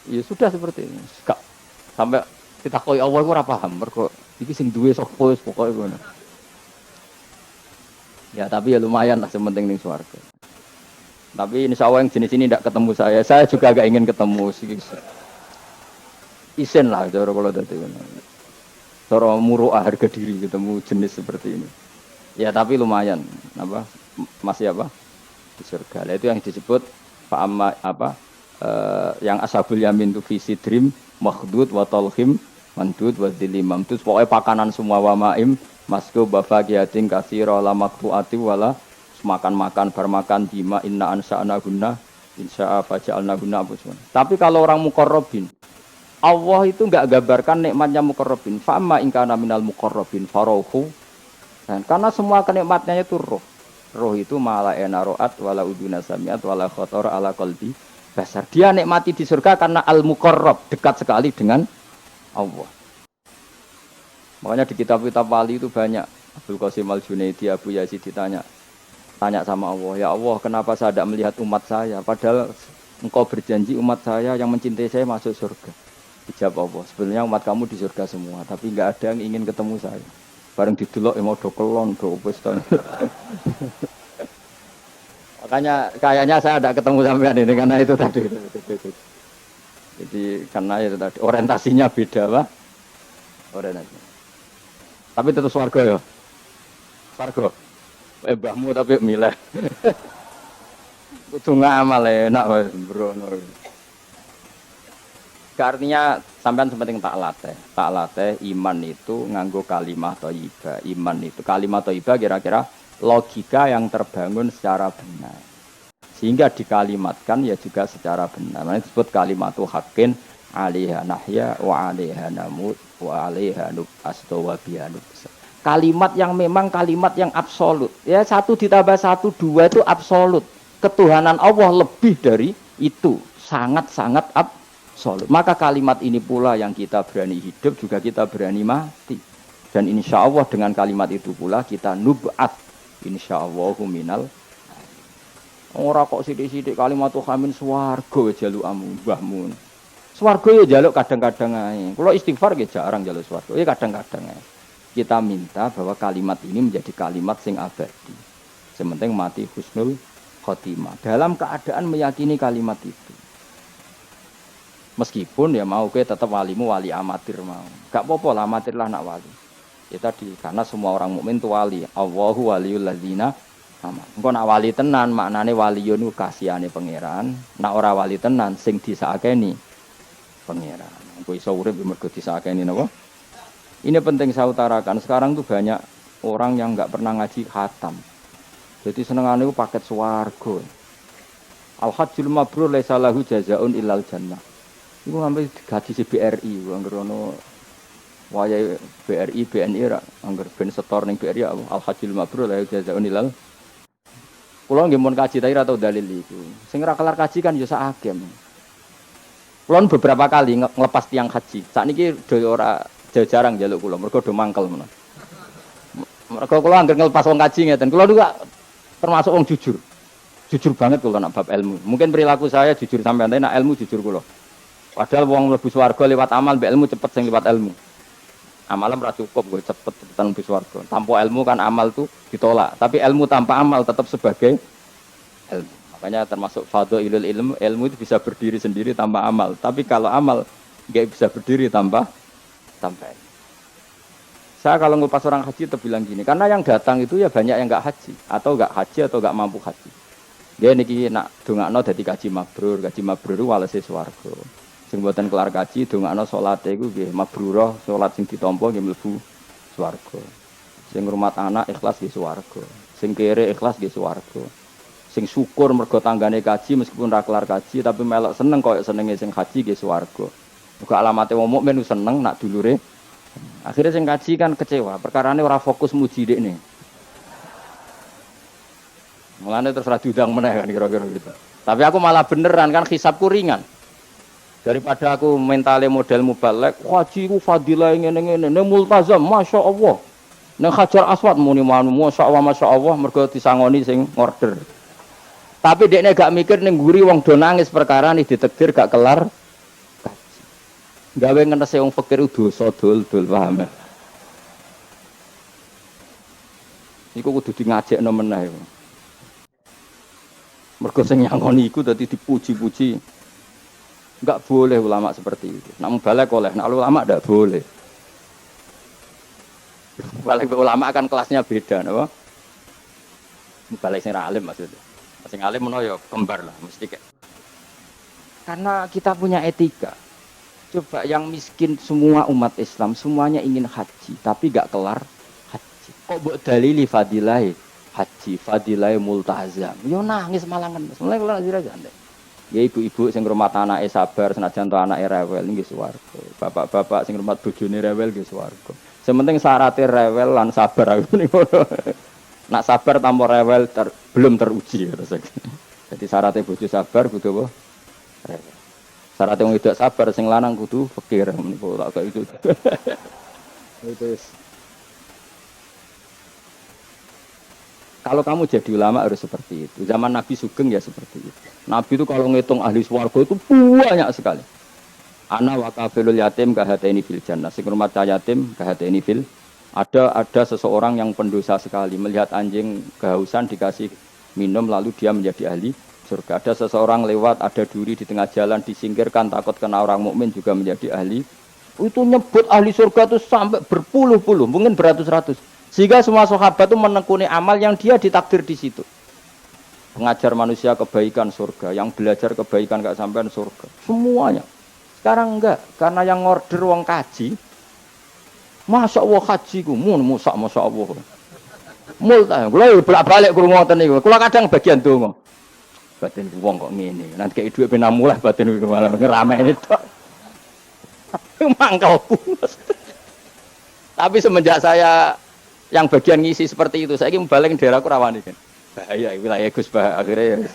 Ya sudah seperti ini. Sampai ditakoki Allah iku ora paham, mergo iki sing duwe sapa wis pokoke ngono. Ya tapi ya lumayan lah sementing ning swarga. Tapi insya Allah yang jenis ini tidak ketemu saya juga agak ingin ketemu sih. Isen lah cara kalau tadi. Cara muruah harga diri ketemu jenis seperti ini. Ya tapi lumayan, apa masih apa di surga. Nah, itu yang disebut Pak Amma apa yang ashabul yamin itu visi dream makhdud wa talhim mandud wa dilimam itu pokoknya pakanan semua wa maim masku bafaqiyatin katsira la maqtuati wala makan bar makan bima inna ansa'na gunna insya'a faja'alna gunna abusman. Tapi kalau orang muqarrabin Allah itu enggak gambarkan nikmatnya muqarrabin fa amma in kana minal muqarrabin farohu. Dan karena semua kenikmatnya itu roh. Roh itu mala ena ro'at wala uduna samiat wala khotor ala qalbi basar. Dia nikmati di surga karena al-muqarrab, dekat sekali dengan Allah. Makanya di kitab-kitab wali itu banyak. Abdul Qasim Al-Junaidi, Abu Yazid tanya sama Allah, ya Allah kenapa saya tidak melihat umat saya? Padahal engkau berjanji umat saya yang mencintai saya masuk surga. Dijawab Allah, sebenarnya umat kamu di surga semua, tapi nggak ada yang ingin ketemu saya. Bareng didelok mau dokelon, dokelon. Makanya kayaknya saya tidak ketemu sampean ini karena itu tadi. Jadi karena itu tadi orientasinya beda, Pak. Orientasi. Tapi tetap swarga ya. Swarga. Mbahmu tapi milih. Kudu ngamal enak wae, Bro. Artinya sampean sepenting tak latih iman itu nganggo kalimat thayyibah. Iman itu kalimat thayyibah kira-kira logika yang terbangun secara benar. Sehingga dikalimatkan ya juga secara benar. Nah, disebut kalimatu haqqin 'alaiha nahya wa 'alaiha namut wa 'alaiha nub'astu wa biha nub'as. Kalimat yang memang kalimat yang absolut. Ya 1 ditambah 1 2 itu absolut. Ketuhanan Allah lebih dari itu, sangat-sangat absolut. Maka kalimat ini pula yang kita berani hidup juga kita berani mati. Dan insya Allah dengan kalimat itu pula kita nub'at insyaallahu minal. Ora kok sithik-sithik kalimat hamin swarga jaluk amu mbahmu. Swarga ya jaluk kadang-kadang ae. Kula istighfar nggih jarang jaluk swarga. Ya kadang-kadang ae. Kita minta bahwa kalimat ini menjadi kalimat sing abadi. Sementing mati husnul khotimah. Dalam keadaan meyakini kalimat itu. Meskipun ya mau ke tetap walimu wali amatir mau. Gak apa-apa lah amatirlah nak wali. Ya tadi karena semua orang mukmin itu wali. Allahu waliyul ladzina amanu. Engko nak wali tenan maknane waliyun kasihane pangeran. Nak ora wali tenan sing disakeni pangeran. Engko iso urip mergo disakeni napa? Ini penting saya utarakan. Sekarang tuh banyak orang yang enggak pernah ngaji khatam. Jadi senengane itu paket swarga. Al-hajjul mabrur laisa lahu jazaa'un illal jannah. Iku sampai gaji BRI anggerono wayahe BRI BNI ra angger ben setor ning BRI Al-hajjul mabrur lahu jazaa'un illal. Kula nggih mun kaji ta ora tau dalil iku. Sing ora kelar kaji kan ya sak agem. Kula beberapa kali ngelepas tiang haji. Sakniki ora jarang njaluk kula mergo do mangkel menawa. Mergo kula anggere ngelepas wong kaji ngeten. Kula juga termasuk wong jujur. Jujur banget kula nak bab ilmu. Mungkin perilaku saya jujur sampean tapi nak ilmu jujur kula. Padahal wong mlebu swarga lewat amal mbek ilmu cepet sing lewat ilmu. Amalan ora cukup gue cepet-cepetan mlebu swarga. Tanpa ilmu kan amal tuh ditolak, tapi ilmu tanpa amal tetap sebagai ilmu. Makanya termasuk fadhailul ilmu itu bisa berdiri sendiri tanpa amal. Tapi kalau amal enggak bisa berdiri tanpa ilmu. Saya kalau ngelepas orang haji terbilang gini, karena yang datang itu ya banyak yang enggak haji atau enggak mampu haji. Dia niki nak dongakno dadi kaji mabrur walese swarga. Sing mboten kelar kaji dongakno salate iku nggih mabrurah, salat sing ditampa nggih mlebu swarga. Sing ngrumat anak ikhlas nggih swarga. Sing kere ikhlas nggih swarga. Sing syukur mergo tanggane kaji meskipun ra kelar kaji tapi melok seneng koyo senenge sing haji nggih swarga. Muga alamate wong mukmin seneng nak dulure Akhirnya sing kaji kan kecewa, perkarane ora fokus muji dekne. Mulane terus ra diundang meneh kan kira-kira gitu. Tapi aku malah beneran kan hisabku ringan. Daripada aku mentale model mubalek, haji ku fadilah ngene-ngene, ne multazam, masyaallah. Nang Hajar Aswad muni manu, masyaallah mergo disangoni sing order. Tapi dekne gak mikir ning nguri wong do nangis perkara ni ditegir gak kelar. Gawe ngenese wong fakir dosa dul-dul paham. Iku kudu di ngajekno meneh. Mergo sing nyangoni iku dadi dipuji-puji. Enggak boleh ulama seperti itu. Nak balik oleh, nak ulama enggak boleh. Balik ulama kan kelasnya beda, napa? Balik sing alim maksudnya. Sing alim menawa ya kembar lah mesti kayak. Karena kita punya etika. Coba yang miskin semua umat Islam semuanya ingin haji, tapi enggak kelar haji. Kok mbok dalili fadilah haji, fadilah multazam. Yo nangis malangan. Mulai kula jare-jare. Ya ibu-ibu sing ngrumat anake sabar senajan to anake rewel nggih swarga. Bapak-bapak sing ngrumat bojone rewel nggih swarga. Sementing syaratnya rewel lan sabar aku niku. Nak sabar tanpa rewel belum teruji terus. Jadi syaratnya bojo sabar kudu apa? Rewel. Syaratnya wong wedok sabar sing lanang kudu fikir niku tak kaya itu. Itu. Kalau kamu jadi ulama harus seperti itu. Zaman Nabi Sugeng ya seperti itu. Nabi itu kalau ngitung ahli swarga itu banyak sekali. Ana wa kafilul yatim kahataini fil jannah. Sing rumah yatim kahataini fil. Ada seseorang yang pendosa sekali melihat anjing kehausan dikasih minum lalu dia menjadi ahli surga. Ada seseorang lewat ada duri di tengah jalan disingkirkan takut kena orang mukmin juga menjadi ahli. Itu nyebut ahli surga itu sampai berpuluh-puluh, mungkin beratus-ratus. Sehingga semua sahabat itu menekuni amal yang dia ditakdir di situ. Pengajar manusia kebaikan surga, yang belajar kebaikan gak sampean surga. Semuanya. Sekarang enggak, karena yang order wong kaji. Masya Allah haji ku, masya Allah. Multa, kula bolak-balik krungu ngoten niku. Kula kadang bagian donga. Batin wong kok ngene. Nanti kei dhuwit ben mulai batin iku malah ngerameni tok. Mangkel. Tapi semenjak saya yang bagian ngisi seperti itu, saya ingin balik ke daerahku rawani kan. Bahaya wilayah Gus Bah akhirnya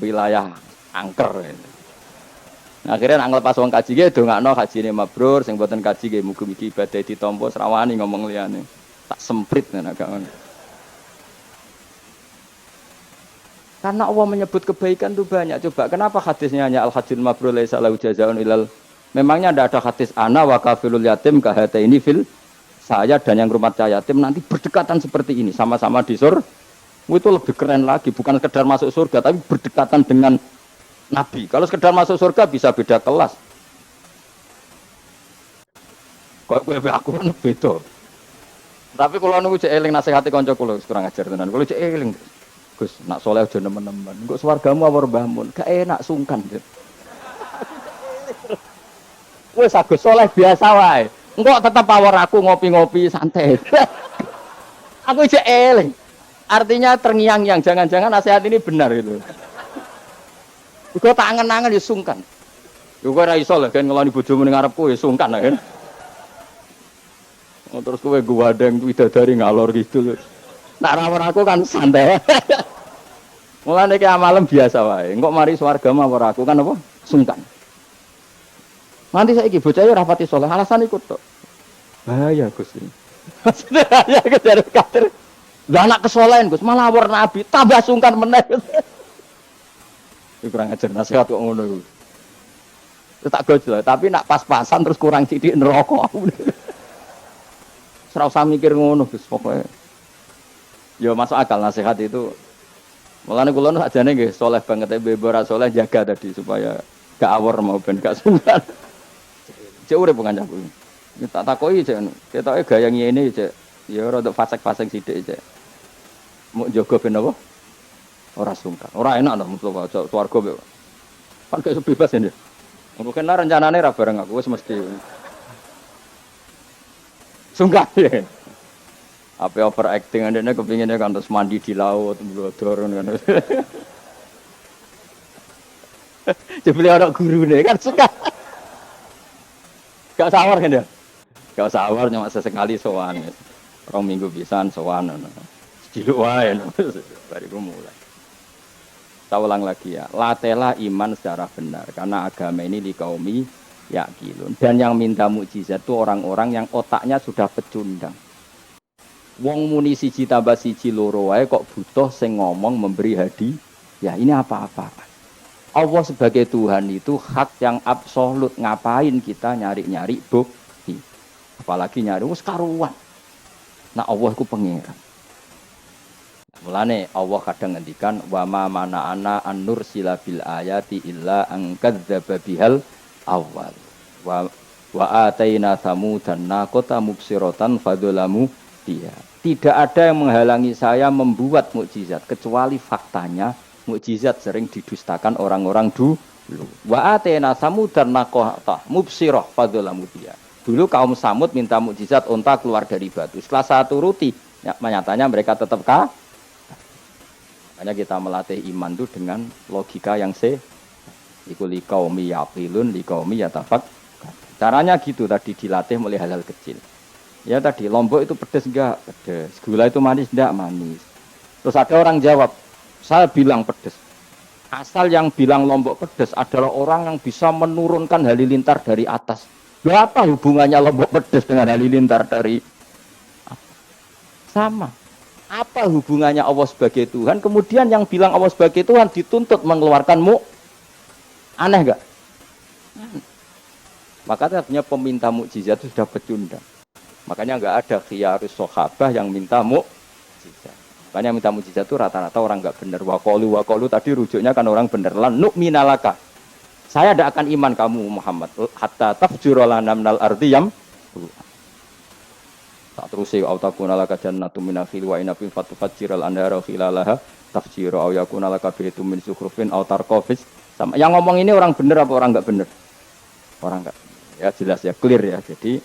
wilayah angker. Nah, akhirnya nak ngelepas wong kaji ge dongakno hajine mabrur, sing mboten kaji ge mugi-mugi ibadah ditampa serawani ngomong liyane. Tak semprit nek gak ngono. Karena Allah menyebut kebaikan itu banyak. Coba kenapa hadisnya hanya al-hajjul mabrur laisa lahu jazaa'un ilal. Memangnya tidak ada hadis ana wa kafilul yatim kahataini fil. Saya dan yang rumah yatim nanti berdekatan seperti ini, sama-sama di surga. Itu lebih keren lagi, bukan sekedar masuk surga, tapi berdekatan dengan Nabi. Kalau sekedar masuk surga bisa beda kelas. Kok aku kan beda. Tapi kalau nunggu cek eling nasihati kanca kula kurang ajar tenan. Kalau cek eling, Gus, nak soleh aja nemen-nemen. Engko swargamu apa mbahmu? Gak enak sungkan. Wes Agus soleh biasa wae. Engko tetap power aku ngopi-ngopi santai. Aku cek eling. Artinya terngiang-ngiang, jangan-jangan nasihat ini benar gitu. Engko tak angen-angen ya sungkan. Yo kowe ora iso lho kan ngeloni bojomu ning ngarepku ya sungkan kan. Oh, terus kowe gwadeng widadari ngalor gitu. Nak rawon aku kan santai. Mulane iki amalem biasa wae. Engko mari swarga mawar aku kan apa? Sungkan. Nanti saiki bocah yo rapati saleh, alasan iku tok. Bahaya Gus ini. Bahaya kejar kader. Lah anak kesolehan Gus, malah war Nabi, tambah sungkan meneh. Iki kurang ajar nasihat kok ngono iku. Tak gojol, tapi nak pas-pasan terus kurang sithik neraka. Ora usah mikir ngono Gus, pokoke. Ya masuk akal nasihat itu. Mulane kula nu sakjane nggih saleh banget bebo ora saleh jaga tadi supaya gak awor mau ben gak sungkan. Cek urip kancaku. Tak takoki cek ngono. Ketoke gaya ngene cek. Ya rada fasek-fasek sithik cek. Mau jaga ben apa? Ora sungkan. Ora enak to mutlak swarga kok. Kan gak bebas ya. Mungkin rencanane ra bareng aku wis mesti. Sungkan ya. Apa overacting ndekne kepingine kan terus mandi di laut mblodor kan. Jebule ana gurune kan suka. Gak sawar kan ya? Gak usah awal cuma sesekali sowan. Rong minggu pisan sowan ngono. Diluk wae bariku mulai. Saya ulang lagi ya, latela iman secara benar karena agama ini di kaumi yakilun. Dan yang minta mukjizat itu orang-orang yang otaknya sudah pecundang. Wong muni siji tambah siji loro wae kok butuh sing ngomong memberi hadiah. Ya ini apa-apa. Allah sebagai Tuhan itu hak yang absolut. Ngapain kita nyari-nyari bukti? Apalagi nyari wis karuan. Nah Allah itu pangeran. Mulane Allah kadang ngendikan wa ma mana'ana an-nur sila bil ayati illa an kadzdzaba bihal awal. Wa ataina samudan naqata mubsiratan fadzalamu biha. Tidak ada yang menghalangi saya membuat mukjizat kecuali faktanya mukjizat sering didustakan orang-orang dulu. Wa ataina samudan naqata mubsirah fadzalamu biha. Dulu kaum Samud minta mukjizat unta keluar dari batu. Setelah saya turuti, ya, nyatanya mereka tetap Makanya kita melatih iman itu dengan logika yang iku liqaumi yaqilun liqaumi yatafak. Caranya gitu tadi dilatih mulai hal-hal kecil. Ya tadi lombok itu pedes enggak? Pedes. Gula itu manis enggak? Manis. Terus ada orang jawab, saya bilang pedes. Asal yang bilang lombok pedes adalah orang yang bisa menurunkan halilintar dari atas. Apa hubungannya lombok pedes dengan halilintar dari atas? Sama. Apa hubungannya Allah sebagai Tuhan? Kemudian yang bilang Allah sebagai Tuhan dituntut mengeluarkanmu. Aneh enggak? Maka artinya peminta mukjizat itu sudah pecundang. Makanya enggak ada khiyarus sahabah yang minta mukjizat. Makanya minta mukjizat itu rata-rata orang enggak benar. Waqalu tadi rujuknya kan orang benar. Lan nu'minalaka. Saya tidak akan iman kamu Muhammad. Hatta tafjura lana minal ardi yam. Tak terusi au takuna laka jannatu min nakhil wa inabin fatufajjiral anhara khilalaha tafjira au yakuna laka baytun min zukhrufin au tarqafis. Sama yang ngomong ini orang benar apa orang enggak benar? Orang enggak. Ya jelas ya clear ya. Jadi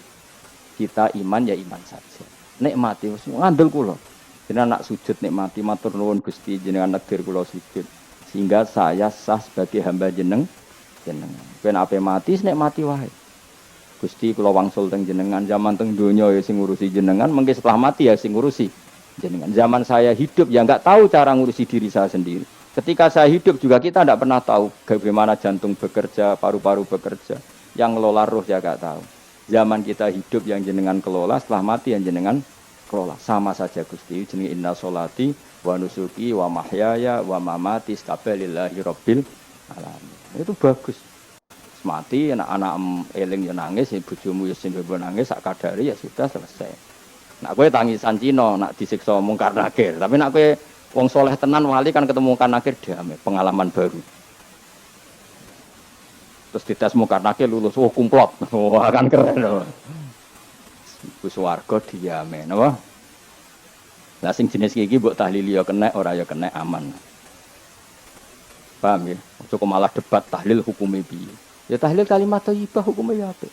kita iman ya iman saja. Nikmati wis ngandel kula. Jenengan nak sujud nikmati matur nuwun Gusti jenengan negdir kula sujud. Sehingga saya sah sebagai hamba jenengan. Ben ape mati nikmati wae. Gusti kula wangsul teng jenengan zaman teng donya ya sing ngurusi jenengan, mengke setelah mati ya sing ngurusi jenengan. Zaman saya hidup ya enggak tahu cara ngurusi diri saya sendiri. Ketika saya hidup juga kita tidak pernah tahu bagaimana jantung bekerja, paru-paru bekerja. Yang ngelola roh ya enggak tahu. Zaman kita hidup yang jenengan kelola, setelah mati yang jenengan kelola. Sama saja Gusti, jenenge inna sholati wa nusuki wa mahyaya wa mamati lillahi rabbil alamin. Itu bagus. Mati anak-anak eling ya nangis, bojomu ya sing nangis sak kadare ya sudah selesai. Nak kowe tangisan Cina, nak disiksa mungkar nakir. Tapi nak kowe wong soleh tenan wali kan ketemu mungkar nakir damai, pengalaman baru. Terus dites mungkar nakir lulus, oh kumplot. Wah kan keren loh. Iku swarga diame, napa? Lah sing jenis iki mbok tahlil ya kena, ora ya kena aman. Paham ya? Cukup malah debat tahlil hukume piye. Ya tahlil kalimat thayyibah hukumnya ya apa?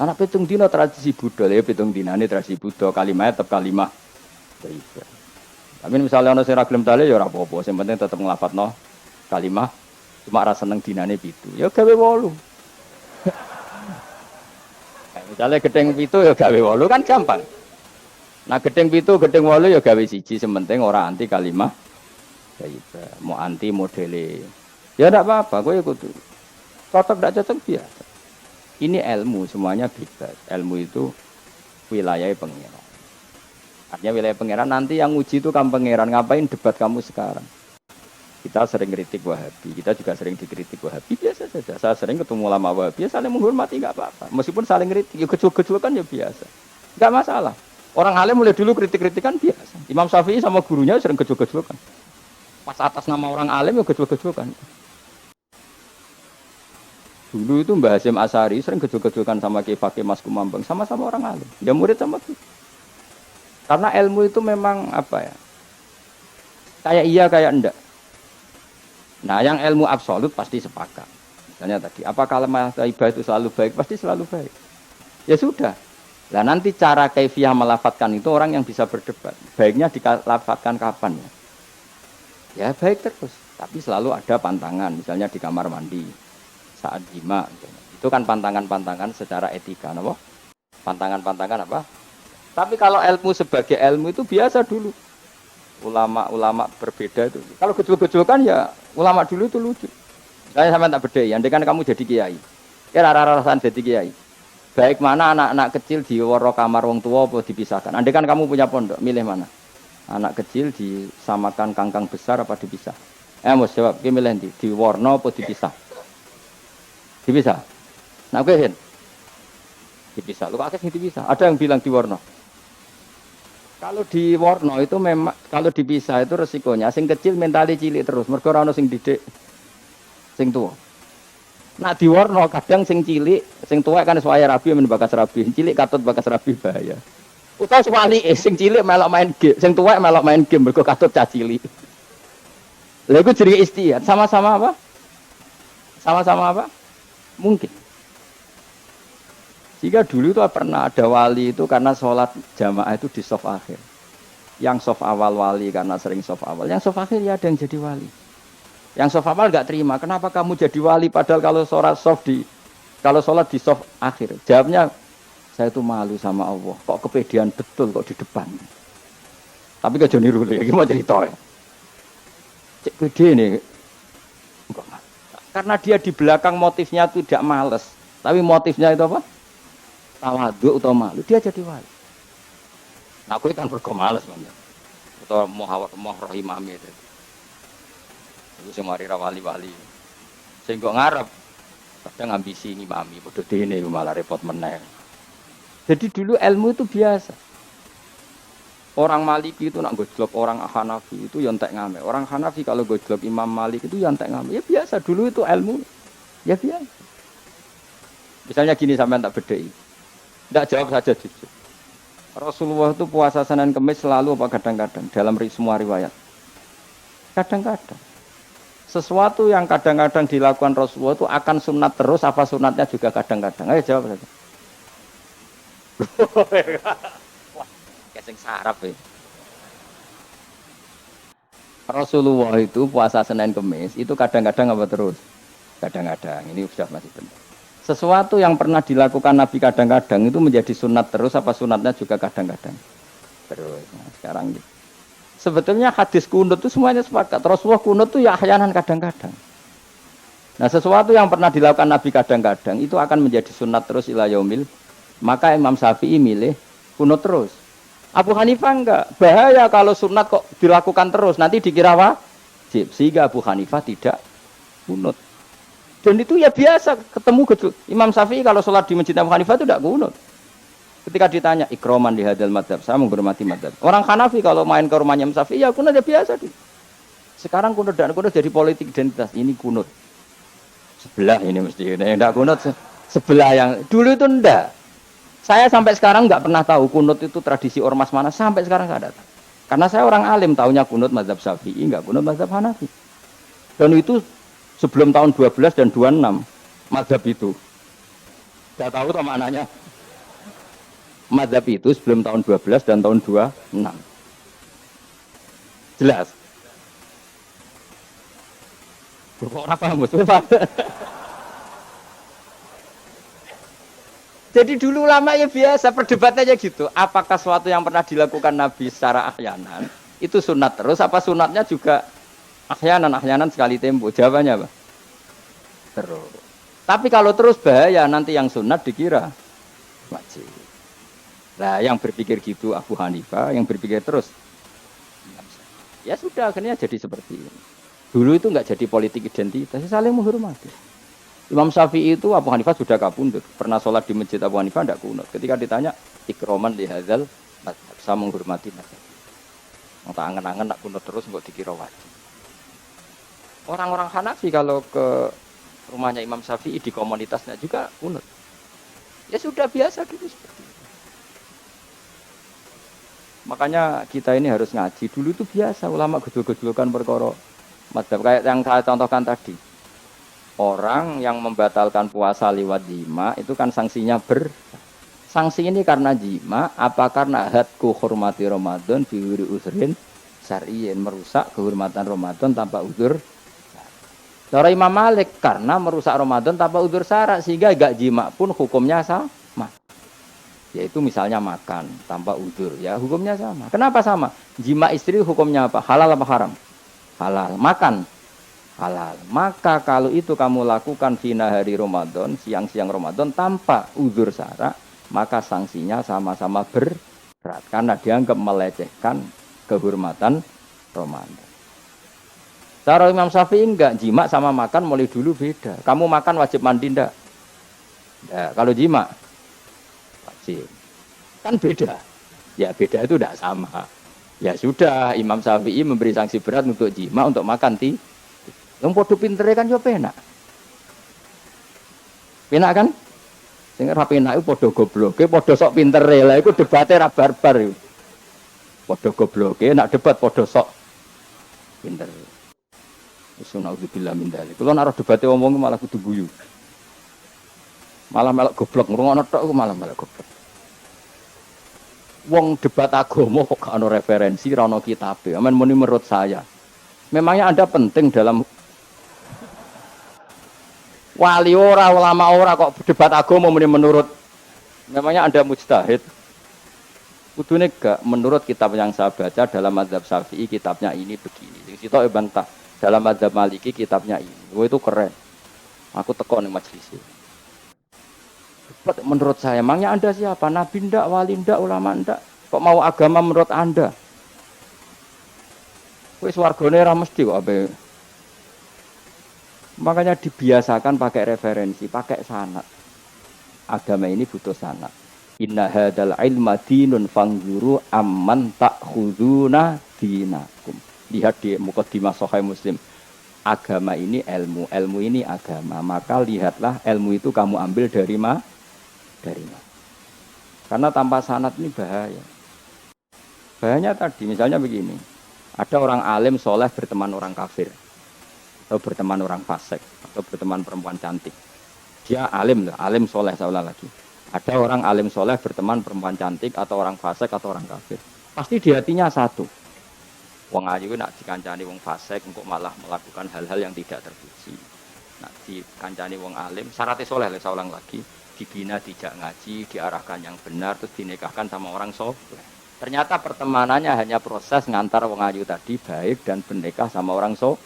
Anak pitung dina tradisi Buddha, ya pitung dinane tradisi Buddha, kalimat tetap kalimat thayyibah. Tapi misalnya ana sing ra gelem tahlil ya ora apa-apa, sing penting tetep nglafadzno kalimat, cuma ra seneng dinane 7. Ya gawe 8. Misalnya gedeng 7 ya gawe 8 kan gampang. Nah gedeng 7, gedeng 8 ya gawe 1, sing penting ora anti kalimat thayyibah, mau anti modele. Ya ndak apa-apa, kowe kudu cocok tidak cocok biasa. Ini ilmu semuanya bebas. Ilmu itu wilayah pangeran. Artinya wilayah pangeran nanti yang uji itu kamu pangeran. Ngapain debat kamu sekarang? Kita sering kritik Wahabi. Kita juga sering dikritik Wahabi. Biasa saja. Saya sering ketemu ulama Wahabi. Saling menghormati nggak apa-apa. Meskipun saling kritik, ya gejol-gejolkan ya biasa. Nggak masalah. Orang alim mulai dulu kritik-kritikan biasa. Imam Syafi'i sama gurunya sering gejol-gejolkan. Pas atas nama orang alim ya gejol-gejolkan. Dulu itu Mbah Hasyim Asy'ari sering gejol-gejolkan sama Ki Fakih Mas Kumambang, sama-sama orang alim. Ya murid sama kita. Karena ilmu itu memang apa ya? Kayak iya kayak enggak. Nah, yang ilmu absolut pasti sepakat. Misalnya tadi, apa kalimat thayyibah itu selalu baik? Pasti selalu baik. Ya sudah. Nah, nanti cara kaifiyah melafatkan itu orang yang bisa berdebat. Baiknya dilafatkan kapan ya? Ya baik terus, tapi selalu ada pantangan, misalnya di kamar mandi. Saat jima, itu kan pantangan-pantangan secara etika, napa? Pantangan-pantangan apa? Tapi kalau ilmu sebagai ilmu itu biasa dulu. Ulama-ulama berbeda itu. Kalau gejol-gejolkan ya ulama dulu itu lucu. Saya sama tak beda ya. Andai kan kamu jadi kiai. Ya rara-rasan jadi kiai. Baik mana anak-anak kecil di waro kamar wong tua apa dipisahkan. Andai kan kamu punya pondok, milih mana? Anak kecil disamakan kangkang besar apa dipisah? Mus jawab, ki milih ndi? Di warna apa dipisah? Dipisah. Nah, oke, Hen. Dipisah. Lu kakek sing dipisah. Ada yang bilang di warna. Kalau di warna itu memang kalau dipisah itu resikonya sing kecil mentali cilik terus. Mergo ora ono sing didik sing tua. Nah di warna kadang sing cilik, sing tua kan suaya rabi men bakas rabi. Cilik katut bakas rabi bahaya. Utawa suwali sing cilik melok main game, sing tua melok main game mergo katut cah cilik. Lha iku jenenge istihad. Sama-sama apa? Sama-sama apa? Mungkin. Jika dulu itu pernah ada wali itu karena sholat jamaah itu di sof akhir. Yang sof awal wali karena sering sof awal. Yang sof akhir ya ada yang jadi wali. Yang sof awal nggak terima. Kenapa kamu jadi wali padahal kalau sholat di sof akhir? Jawabnya saya itu malu sama Allah. Kok kepedean betul kok di depan. Tapi gak jadi niru ya. Gimana cerita ya? Cek pede nih. Karena dia di belakang motifnya itu tidak males. Tapi motifnya itu apa? Tawadhu atau malu, dia jadi wali. Nah, aku kan berkomales banget. Atau mau rohimami itu. Itu semari wali-wali. Sehingga ngarep, kadang ambisi ngimami, bodoh dene malah repot meneh. Jadi dulu ilmu itu biasa. Orang Maliki itu nak gojlok orang Hanafi itu yang tak ngame. Orang Hanafi kalau gojlok Imam Malik itu yang tak ngame. Ya biasa, dulu itu ilmu. Ya biasa. Misalnya gini sampai tak bedai. Tidak jawab saja jujur. Rasulullah itu puasa Senin Kemis selalu apa kadang-kadang dalam semua riwayat. Kadang-kadang. Sesuatu yang kadang-kadang dilakukan Rasulullah itu akan sunat terus apa sunatnya juga kadang-kadang. Ayo jawab saja. Wah, keseng sarap ya. Rasulullah itu puasa Senin Kemis itu kadang-kadang apa terus? Kadang-kadang. Ini sudah masih benar. Sesuatu yang pernah dilakukan Nabi kadang-kadang itu menjadi sunat terus apa sunatnya juga kadang-kadang terus. Nah, sekarang gitu. Sebetulnya hadis kunut itu semuanya sepakat. Rasulullah kunut itu ya ahyanan kadang-kadang. Nah sesuatu yang pernah dilakukan Nabi kadang-kadang itu akan menjadi sunat terus ila yaumil. Maka Imam Syafi'i milih kunut terus. Abu Hanifah enggak. Bahaya kalau sunat kok dilakukan terus. Nanti dikira wajib. Sehingga Abu Hanifah tidak kunut. Dan itu ya biasa ketemu gitu. Imam Syafi'i kalau sholat di masjid Abu Hanifah itu tidak kunut. Ketika ditanya ikroman di hadal madhab, saya menghormati madhab. Orang Hanafi kalau main ke rumahnya Imam Syafi'i ya kunut ya biasa. Sekarang kunut dan kunut jadi politik identitas. Ini kunut. Sebelah ini mesti. Yang tidak kunut sebelah yang dulu itu enggak. Saya sampai sekarang nggak pernah tahu kunut itu tradisi ormas mana. Sampai sekarang nggak ada. Karena saya orang alim tahunya kunut madhab Syafi'i, nggak kunut madhab Hanafi. Dan itu sebelum tahun 12 dan 26 mazhab itu. Saya tahu tak maknanya. Mazhab itu sebelum tahun 12 dan tahun 26. Jelas? Kok ora paham, Jadi dulu lama ya biasa perdebatannya gitu. Apakah sesuatu yang pernah dilakukan Nabi secara ahyanan itu sunat terus apa sunatnya juga ahyanan sekali tempo. Jawabannya apa? Terus. Tapi kalau terus bahaya nanti yang sunat dikira wajib. Nah, yang berpikir gitu Abu Hanifah, yang berpikir terus ya sudah akhirnya jadi seperti ini. Dulu itu enggak jadi politik identitas, saling menghormati. Imam Syafi'i itu Abu Hanifah sudah kabundut, pernah sholat di masjid Abu Hanifah enggak kunut. Ketika ditanya ikroman li hadzal mazhab, saya menghormati mazhab. Entah angen-angen nak kunut terus enggak dikira wajib. Orang-orang Hanafi kalau ke rumahnya Imam Syafi'i di komunitasnya juga kunut. Ya sudah biasa gitu seperti itu. Makanya kita ini harus ngaji. Dulu itu biasa ulama gejol-gejolkan perkara mazhab kayak yang saya contohkan tadi. Orang yang membatalkan puasa lewat jima itu kan sanksinya sanksi ini karena jima apa karena hadku hormati Ramadan biwiri usrin syar'iyyin merusak kehormatan Ramadan tanpa uzur. Cara Imam Malik karena merusak Ramadan tanpa udzur syarak sehingga gak jima pun hukumnya sama. Yaitu misalnya makan tanpa udzur, ya hukumnya sama. Kenapa sama? Jima istri hukumnya apa? Halal apa haram? Halal. Makan halal. Maka kalau itu kamu lakukan fina hari Ramadan, siang-siang Ramadan tanpa udzur syara, maka sanksinya sama-sama berat karena dianggap melecehkan kehormatan Ramadan. Cara Imam Syafi'i enggak, jima sama makan mulai dulu beda. Kamu makan wajib mandi enggak? Ya, kalau jima wajib. Kan beda. Ya beda itu enggak sama. Ya sudah, Imam Syafi'i memberi sanksi berat untuk jima, untuk makan yang podo pintere kan yo penak. Penak kan? Sing ora penak iku podo gobloke, podo sok pintere. Lah iku debate ra barbar iku. Podo gobloke, nak debat podo sok pinter. Sunauzubillah min dzalik. Kulo nek debate omong malah kudu guyu. Malah melok goblok, ngrungokno tok malah goblok. Wong debat agama kok gak ono referensi, ra ono kitabe. Amen muni menurut saya. Memangnya Anda penting dalam wali ora, ulama ora kok debat agama muni menurut. Memangnya Anda mujtahid? Kudune gak menurut kitab yang saya baca dalam mazhab Syafi'i kitabnya ini begini. Sing sitok bantah. Dalam mazhab Maliki kitabnya ini. Oh itu keren. Aku teko ning majelis. Menurut saya, emangnya Anda siapa? Nabi ndak, wali ndak, ulama ndak? Kok mau agama menurut Anda? Wis wargane ra mesti kok ape. Makanya dibiasakan pakai referensi, pakai sanad. Agama ini butuh sanad. Inna hadzal ilma dinun fanzuru amman ta'khuduna dinakum. Lihat di Muqaddimah Sahih Muslim. Agama ini ilmu, ilmu ini agama. Maka lihatlah ilmu itu kamu ambil dari mana? Karena tanpa sanad ini bahaya. Bahayanya tadi, misalnya begini. Ada orang alim soleh berteman orang kafir. Atau berteman orang fasik. Atau berteman perempuan cantik. Dia alim, alim soleh saya ulang lagi. Ada orang alim soleh berteman perempuan cantik. Atau orang fasik atau orang kafir. Pasti di hatinya satu. Wong ayu nak dikancani wong fasik engko malah melakukan hal-hal yang tidak terpuji. Nak dikancani wong alim, syaratnya soleh saya ulang lagi, dibina tidak ngaji, diarahkan yang benar terus dinikahkan sama orang soleh. Ternyata pertemanannya hanya proses ngantar wong ayu tadi baik dan menikah sama orang soleh.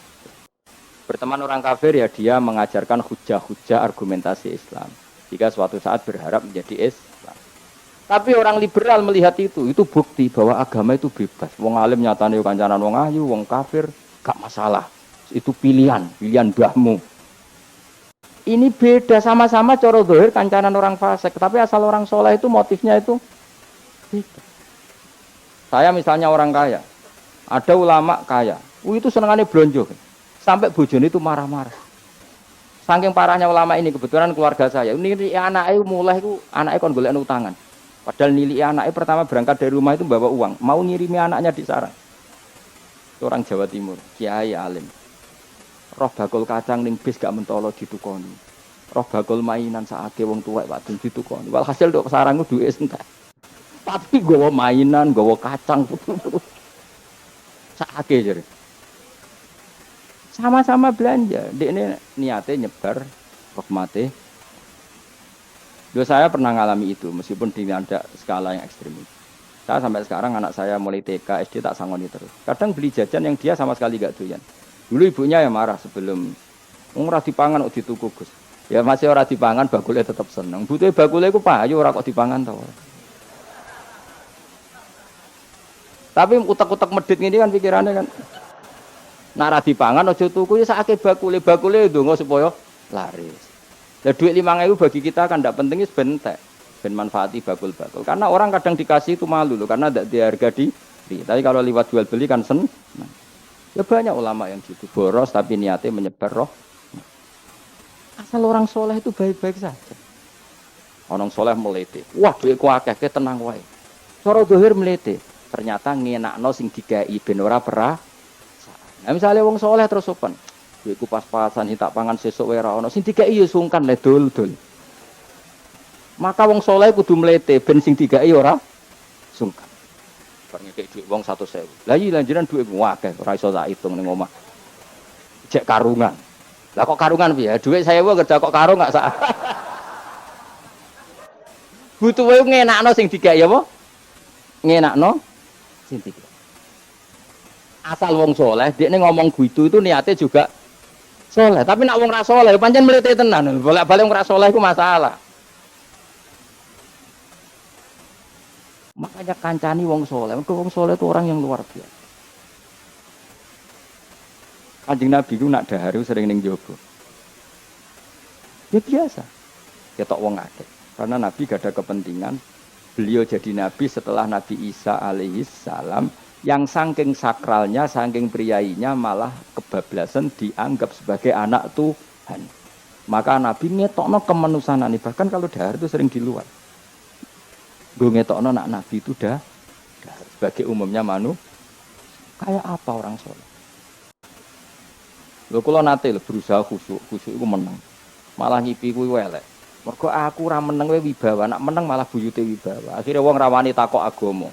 Berteman orang kafir ya dia mengajarkan hujah-hujah argumentasi Islam. Jika suatu saat berharap menjadi Islam. Tapi orang liberal melihat itu bukti bahwa agama itu bebas. Wong alim nyatane kancanan wong ayu, wong kafir, gak masalah. Itu pilihan mbahmu. Ini beda, sama-sama cara zahir kancanan orang fasik, tapi asal orang soleh itu motifnya itu beda. Saya misalnya orang kaya, ada ulama kaya, itu senengannya blonjo. Sampai bojone itu marah-marah. Saking parahnya ulama ini, kebetulan keluarga saya, ini anaknya mulai itu anaknya kon golek utangan. Padahal nilai anaknya pertama berangkat dari rumah itu bawa uang. Mau ngirimi anaknya di sarang. Itu orang Jawa Timur. Kiai alim. Roh bakul kacang ning bis gak mentolo ditukoni. Roh bakul mainan saake wong tuwek wadon ditukoni. Walhasil tok sarang ku duwe entek. Tapi gowo mainan, gowo kacang. Saake jare. Sama-sama belanja. Dekne niate nyebar rahmate. Saya pernah ngalami itu, meskipun tidak ada skala yang ekstrim. Saya sampai sekarang anak saya mulai TK, SD tak sangoni terus. Kadang beli jajan yang dia sama sekali gak doyan. Dulu ibunya yang marah sebelum ora dipangan kok dituku Gus. Ya masih ora dipangan bakule tetap seneng. Butuhe bakule iku payu ora kok dipangan to. Tapi utek-utek medhit ngene kan pikirannya kan. Nek ora dipangan aja tuku ya sakake bakule ndonga supaya laris. Lah duit 5.000 bagi kita kan tidak penting, bentek, ben manfaati bakul-bakul. Karena orang kadang dikasih itu malu loh, karena tidak diharga diri. Tapi kalau lewat jual beli kan senang. Ya banyak ulama yang gitu, boros tapi niatnya menyebar roh. Asal orang soleh itu baik-baik saja. Orang soleh melete, wah duitku akeh, tenang wae. Cara zahir melete, ternyata ngenakno sing dikai ben ora perah. Nah misalnya wong soleh terus sopan. Duitku pas-pasan tak pangan sesuk wae ra ono sing dikai ya sungkan le dul-dul. Maka wong saleh kudu mlete ben sing dikai ora sungkan. Bar ngekek dhuwit wong 100.000. Lah iya lanjuran dhuwitmu akeh ora iso tak hitung ning omah. Jek karungan. Lah kok karungan piye? Dhuwit 1.000 kerja kok karung gak sak. Butuhe ngenakno sing digawe apa? Ngenakno sing digawe. Asal wong soleh, dia ngomong gitu itu niatnya juga soleh. Tapi nak wong ra soleh, pancen mlete tenan. Bolak-balik wong ra soleh itu masalah. Makanya kancani wong soleh. Wong soleh itu orang yang luar biasa. Kanjeng Nabi itu nak dahar sering ning jogo. Ya biasa. Ketok wong akeh. Karena Nabi gak ada kepentingan beliau jadi Nabi setelah Nabi Isa alaihi salam yang saking sakralnya, saking priainya malah kebablasan dianggap sebagai anak Tuhan. Maka Nabi ngetokno kemanusiaan ini. Bahkan kalau dahar itu sering di luar. Gue ngetokno nak Nabi itu dahar. Sebagai umumnya kayak apa orang soleh. Lho kula nate berusaha khusyuk itu menang. Malah ngipi kuwi elek. Mergo aku ora meneng wae wibawa, nak meneng malah buyute wibawa. Akhire wong rawani takok agama.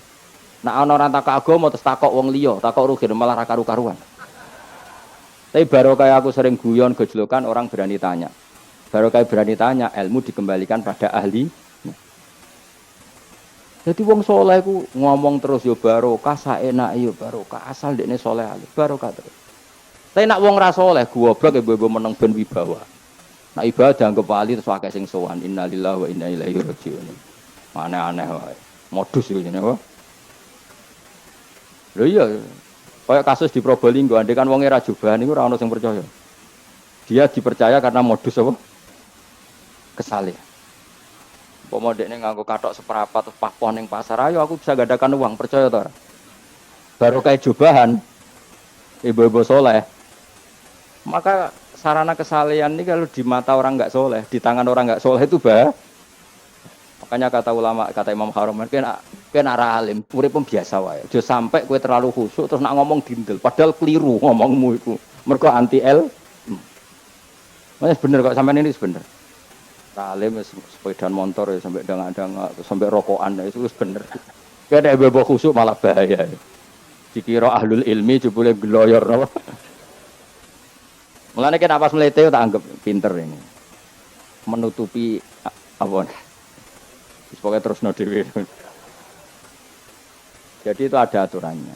Nak ana ora takok agama terus takok wong liya, takok rugi malah ra karu-karuan. Tapi baru kayak aku sering guyon gejlokan orang berani tanya. Baru kayak berani tanya, ilmu dikembalikan pada ahli. Jadi wong soleh ku ngomong terus yo barokah, saenake yo barokah, asal dekne soleh alim, barokah terus. Tapi nak wong ra soleh goblok ibu-ibu meneng ben wibawa. Nak ibadah anggap wali terus akeh sing sowan, innalillahi wa inna ilaihi raji'un. Aneh-aneh wae. Modus iki jenenge apa? Lho iya, kayak kasus di Probolinggo, andai kan wong era jubahan niku ora ono sing percaya. Dia dipercaya karena modus apa? Kesalahan. Pomo dekne nganggo kathok seperapat terus pahpoh ning pasar, ayo aku bisa gadakan uang, percaya to ora? Baru kayak jubahan ibu-ibu soleh. Maka sarana kesalehan ini kalau di mata orang enggak soleh, di tangan orang enggak soleh itu makanya kata ulama, kata Imam Haromen, kan arah alim, urip biasa wae. Aja sampai kowe terlalu khusyuk terus nak ngomong dindel, padahal keliru ngomongmu itu. Mergo anti L. Mas bener kok sampean ini bener. Alim sepeda motor ya sampai dang-dang sampai rokokan itu bener. Kayak ada bebo khusyuk malah bahaya. Dikira ahlul ilmi jebule gloyor napa. Mulane kan pas mlete tak anggap pinter ini. Menutupi apa? Pokoknya terus dhewe. Jadi itu ada aturannya.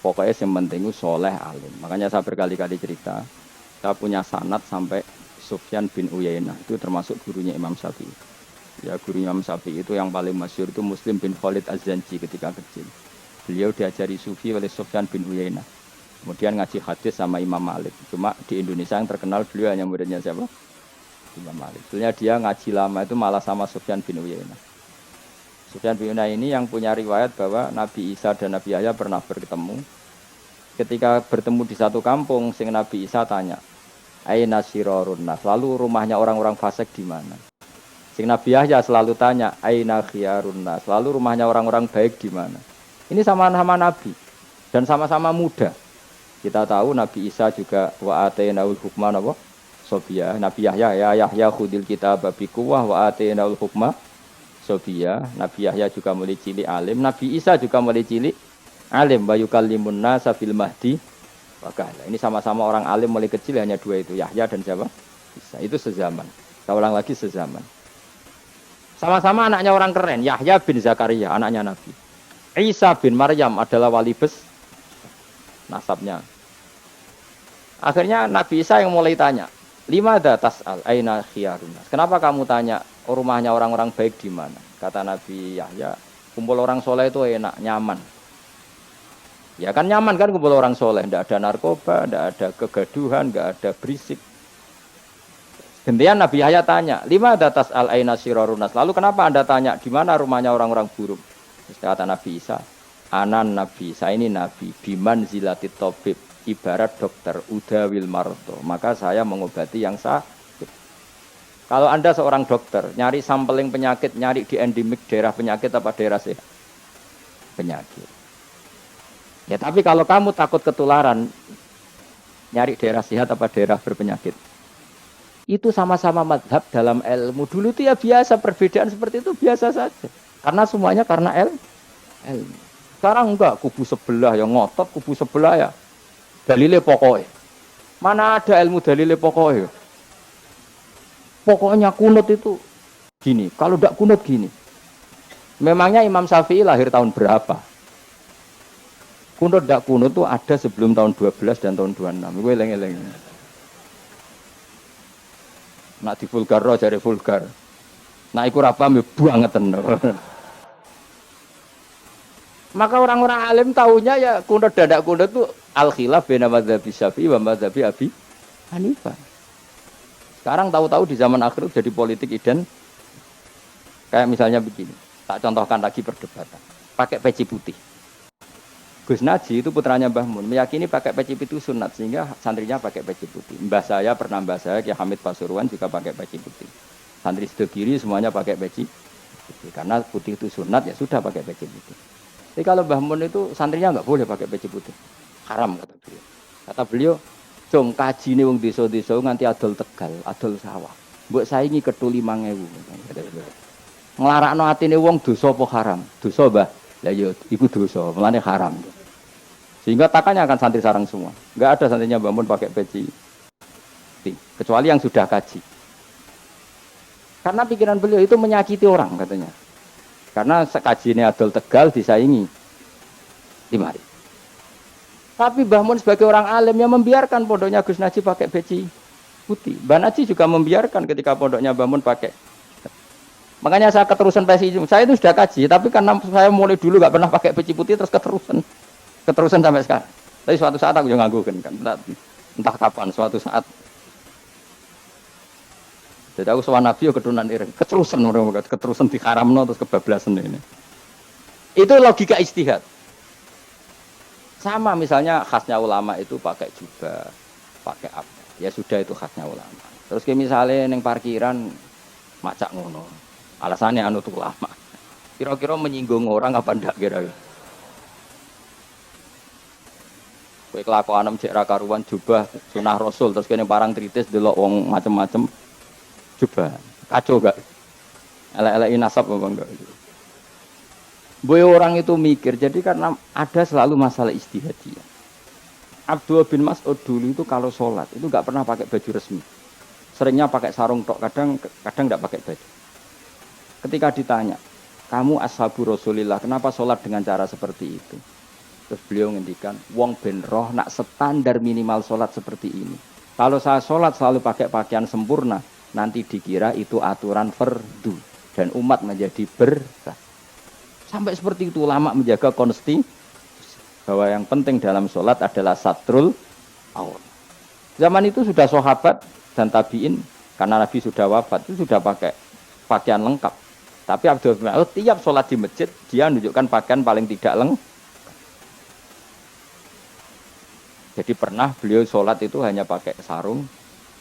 Pokoknya yang penting itu soleh alim. Makanya saya berkali-kali cerita, saya punya sanad sampai Sufyan bin Uyainah, itu termasuk gurunya Imam Syafi'i. Ya, guru Imam Syafi'i itu yang paling masyhur itu Muslim bin Khalid Az-Zanji ketika kecil. Beliau diajari sufi oleh Sufyan bin Uyainah. Kemudian ngaji hadis sama Imam Malik. Cuma di Indonesia yang terkenal beliau hanya muridnya siapa? Imam Malik. Sebenarnya dia ngaji lama itu malah sama Sufyan bin Uyainah. Sufyan bin Uyainah ini yang punya riwayat bahwa Nabi Isa dan Nabi Yahya pernah bertemu. Ketika bertemu di satu kampung, sing Nabi Isa tanya, "Aina sirarun nas?" Lalu rumahnya orang-orang fasik di mana? Sing Nabi Yahya selalu tanya, "Aina khiyarun nas?" Lalu rumahnya orang-orang baik di mana? Ini sama-sama Nabi dan sama-sama muda. Kita tahu Nabi Isa juga wa atainaul hukma napa? Sobia. Nabi Yahya khudil kitab bi quwwah wa atainaul hukma sobia. Nabi Yahya juga mulai cilik alim, Nabi Isa juga mulai cilik alim, wa yukallimun nasa fil mahdi wa kahla. Ini sama-sama orang alim mulai kecil, hanya dua itu, Yahya dan siapa? Isa. Itu sezaman. Kita ulang lagi sezaman. Sama-sama anaknya orang keren, Yahya bin Zakaria, anaknya Nabi. Isa bin Maryam adalah wali nasabnya. Akhirnya Nabi Isa yang mulai tanya, "Limada tas'al aina khiyarun nas?" Kenapa kamu tanya rumahnya orang-orang baik di mana? Kata Nabi Yahya, kumpul orang soleh itu enak, nyaman. Ya kan nyaman kan kumpul orang soleh, tidak ada narkoba, tidak ada kegaduhan, tidak ada berisik. Gantian Nabi Yahya tanya, "Limada tas'al aina sirarun nas?" Lalu kenapa Anda tanya di mana rumahnya orang-orang buruk? Kata Nabi Isa, "Anan Nabi, saya ini Nabi, biman zilatit tobib, ibarat dokter, udawil marto, maka saya mengobati yang sakit." Kalau Anda seorang dokter, nyari sampling penyakit, nyari di endemik daerah penyakit apa daerah sehat? Penyakit. Ya tapi kalau kamu takut ketularan, nyari daerah sehat apa daerah berpenyakit? Itu sama-sama madhab dalam ilmu. Dulu itu ya biasa, perbedaan seperti itu biasa saja. Karena semuanya karena ilmu. Sekarang enggak, kubu sebelah yang ngotot, kubu sebelah ya dalile pokoknya. Mana ada ilmu dalile pokoknya? Pokoknya kunut itu gini, kalau tidak kunut gini. Memangnya Imam Syafi'i lahir tahun berapa? Kunut tidak kunut itu ada sebelum tahun 12 dan tahun 26. Gue eleng-eleng. Nak di vulgar roh jadi vulgar. Nah iku apa bangetan. Maka orang-orang alim tahunya ya kunut dan tidak kunut itu al-khilaf baina madzhabi Syafi'i wa madzhabi Abi Hanifah. Sekarang tahu-tahu di zaman akhir jadi politik ident. Kayak misalnya begini. Tak contohkan lagi perdebatan. Pakai peci putih. Gus Naji itu putranya Mbah Mun meyakini pakai peci putih sunat sehingga santrinya pakai peci putih. Mbah saya Kiai Hamid Pasuruan juga pakai peci putih. Santri sebelah kiri semuanya pakai peci putih karena putih itu sunat ya sudah pakai peci putih. Tapi kalau Mbah Mun itu santrinya nggak boleh pakai peci putih, haram kata beliau. Kata beliau, "Cung kaji nih wong desa-desa nganti adol Tegal, adol sawah. Mbok saingi ketuli 5.000." Nglarakno atine wong dosa apa haram? Dosa, Mbah. Lah ya iku dosa, mulane haram. Sehingga takanya akan santri sarang semua. Enggak ada santrinya Mbah Mun pakai peci putih, kecuali yang sudah kaji. Karena pikiran beliau itu menyakiti orang katanya. Karena kaji ini adol Tegal disaingi 5.000. Tapi Mbah Mun sebagai orang alim yang membiarkan pondoknya Gus Naji pakai peci putih. Mbah Naji juga membiarkan ketika pondoknya Mbah Mun pakai. Makanya saya keterusan peci. Saya itu sudah kaji, tapi karena saya mulai dulu nggak pernah pakai peci putih terus keterusan sampai sekarang. Tapi suatu saat aku juga nganggukan kan, entah kapan suatu saat. Jadi aku sowan Nabi keturunan ireng, keterusan diharamno terus kebablasan ini. Itu logika istihad. Sama misalnya khasnya ulama itu pakai jubah, pakai apa? Ya sudah itu khasnya ulama. Terus kayak misalnya neng parkiran macak ngono. Alasannya anut ulama. Kira-kira menyinggung orang apa ndak kira-kira? Kowe kelakuan cek ra karuan jubah sunah Rasul terus kene parang tritis delok wong macem-macem jubah. Kacau gak? Elek-elekin nasab apa enggak? Boy orang itu mikir, jadi karena ada selalu masalah ijtihadiyah. Abdullah bin Mas'ud dulu itu kalau sholat itu nggak pernah pakai baju resmi, seringnya pakai sarung tok, kadang nggak pakai baju. Ketika ditanya, kamu ashabu Rasulillah, kenapa sholat dengan cara seperti itu? Terus beliau ngendikan, wong ben roh nak standar minimal sholat seperti ini. Kalau saya sholat selalu pakai pakaian sempurna, nanti dikira itu aturan fardu dan umat menjadi berat. Sampai seperti itu ulama menjaga konstitusi bahwa yang penting dalam sholat adalah satrul aurat. Zaman itu sudah sahabat dan tabiin karena Nabi sudah wafat itu sudah pakai pakaian lengkap. Tapi Abdul bin Mas'ud tiap sholat di masjid dia menunjukkan pakaian paling tidak lengkap. Jadi pernah beliau sholat itu hanya pakai sarung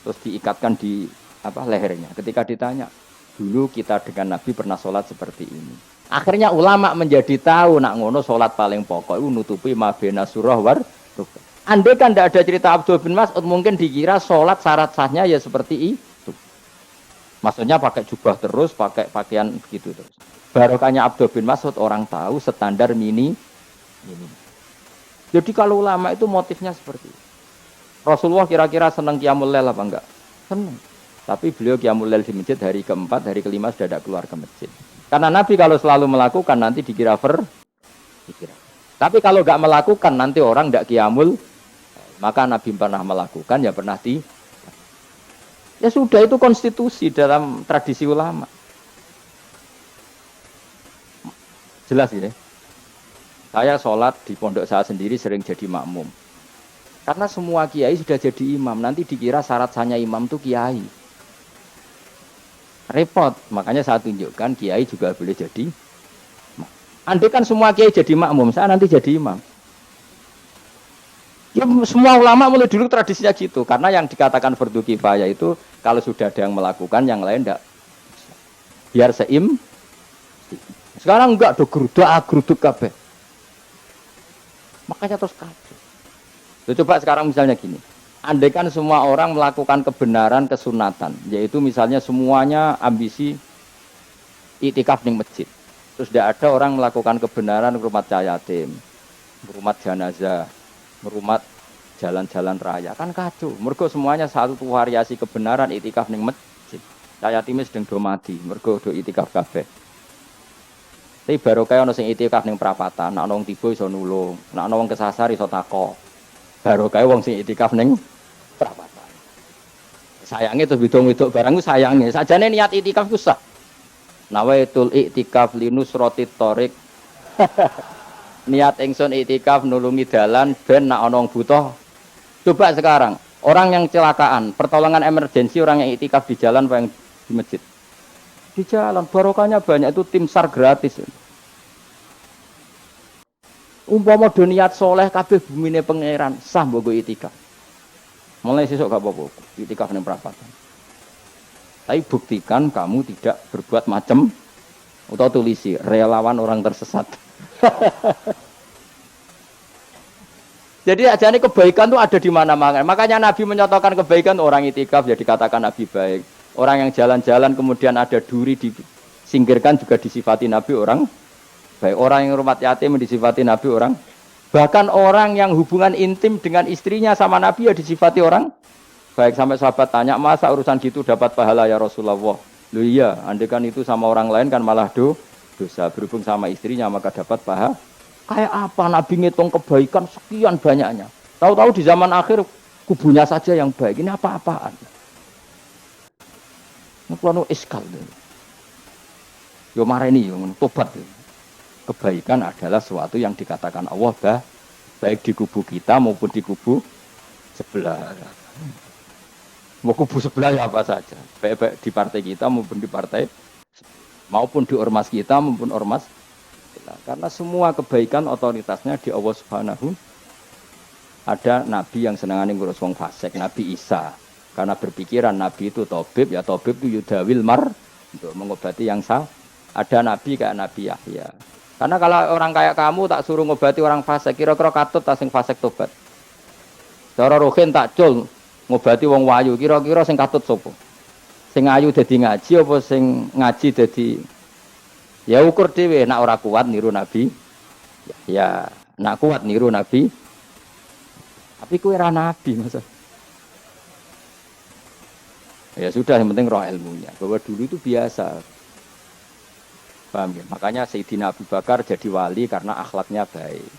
terus diikatkan di lehernya. Ketika ditanya, dulu kita dengan Nabi pernah sholat seperti ini. Akhirnya ulama menjadi tahu nak ngono sholat paling pokok itu nutupi mabena surah war. Andai kan tidak ada cerita Abdul bin Mas'ud mungkin dikira sholat syarat sahnya ya seperti itu. Maksudnya pakai jubah terus, pakai pakaian begitu terus. Barokahnya Abdul bin Mas'ud orang tahu standar mini. Jadi kalau ulama itu motifnya seperti itu. Rasulullah kira-kira senang qiyamul lail apa enggak? Senang. Tapi beliau qiyamul lail di masjid hari keempat, hari kelima sudah tidak keluar ke masjid. Karena Nabi kalau selalu melakukan nanti dikira dikira. Tapi kalau enggak melakukan nanti orang enggak qiyamul, maka Nabi pernah melakukan ya pernah ya sudah itu konstitusi dalam tradisi ulama. Jelas ya. Saya sholat di pondok saya sendiri sering jadi makmum. Karena semua kiai sudah jadi imam. Nanti dikira syarat sahnya imam itu kiai. Repot. Makanya saya tunjukkan kiai juga boleh jadi. Andai kan semua kiai jadi makmum, saya nanti jadi imam. Ya semua ulama mulai dulu tradisinya gitu. Karena yang dikatakan fardu kifayah itu kalau sudah ada yang melakukan, yang lain enggak. Biar sekarang enggak do geruduk kabeh. Makanya terus kacau. Coba sekarang misalnya gini. Andai kan semua orang melakukan kebenaran kesunatan, yaitu misalnya semuanya ambisi iktikaf di masjid. Terus tidak ada orang melakukan kebenaran merumat yatim, merumat jenazah, merumat jalan-jalan raya, kan kacau. Mergo semuanya satu variasi kebenaran iktikaf ning masjid. Cah yatime sedeng do mati, mergo do itikaf kabeh. Tapi baru kaya ana sing itikaf ning prapatan, nek ana wong tiba iso nulung, nek ana wong kesasar iso takok. Baru kaya wong sing itikaf ning prapatan. Sayange to bidung-widuk barang ku sayange. Sajane niat itikaf ku sah. Nawaitul iktikaf linusrati thoriq. Niat ingsun iktikaf nulungi dalan ben nek ana wong butuh. Coba sekarang, orang yang kecelakaan, pertolongan emergensi orang yang iktikaf di jalan apa yang di masjid? Di jalan, barokahnya banyak, itu tim SAR gratis. Umpama do niat soleh kabeh bumine pangeran, sah mbok itikaf. Mulai sesuk gak apa-apa, itikaf ning perapatan. Tapi buktikan kamu tidak berbuat macam atau tulisi relawan orang tersesat. Jadi ajane kebaikan itu ada di mana-mana. Makanya Nabi menyatakan kebaikan orang itikaf jadi katakan Nabi baik. Orang yang jalan-jalan kemudian ada duri disingkirkan juga disifati Nabi orang baik. Orang yang rumah yatim disifati Nabi orang. Bahkan orang yang hubungan intim dengan istrinya sama Nabi ya disifati orang baik. Sampai sahabat tanya, masa urusan gitu dapat pahala ya Rasulullah? Loh iya, andai kan itu sama orang lain kan malah dosa. Berhubung sama istrinya maka dapat pahala. Kayak apa Nabi ngitung kebaikan sekian banyaknya. Tahu-tahu di zaman akhir kubunya saja yang baik. Ini apa-apaan? Kulo iskal. Yo mareni yo tobat. Kebaikan adalah sesuatu yang dikatakan Allah baik di kubu kita maupun di kubu sebelah. Mau kubu sebelah ya apa saja. Baik di partai kita maupun di partai maupun di ormas kita maupun ormas. Karena semua kebaikan otoritasnya di Allah Subhanahu. Ada nabi yang senangane ngurus wong fasik, Nabi Isa. Karena berpikiran nabi itu tabib, ya tabib itu yudawil mar untuk mengobati yang sah. Ada nabi kayak Nabi Yahya. Karena kalau orang kayak kamu tak suruh ngobati orang fasik, kira-kira katut tak sing fasik tobat. Cara rohin tak cul ngobati wong wayu, kira-kira sing katut sapa? Sing ayu dadi ngaji apa sing ngaji dadi ya ukur dhewe, nek ora kuat niru Nabi. Ya, nek kuat niru Nabi. Tapi kowe ora nabi, Mas. Ya sudah, yang penting roh ilmunya. Bahwa dulu itu biasa. Paham ya? Makanya Sayyidina Abu Bakar jadi wali karena akhlaknya baik.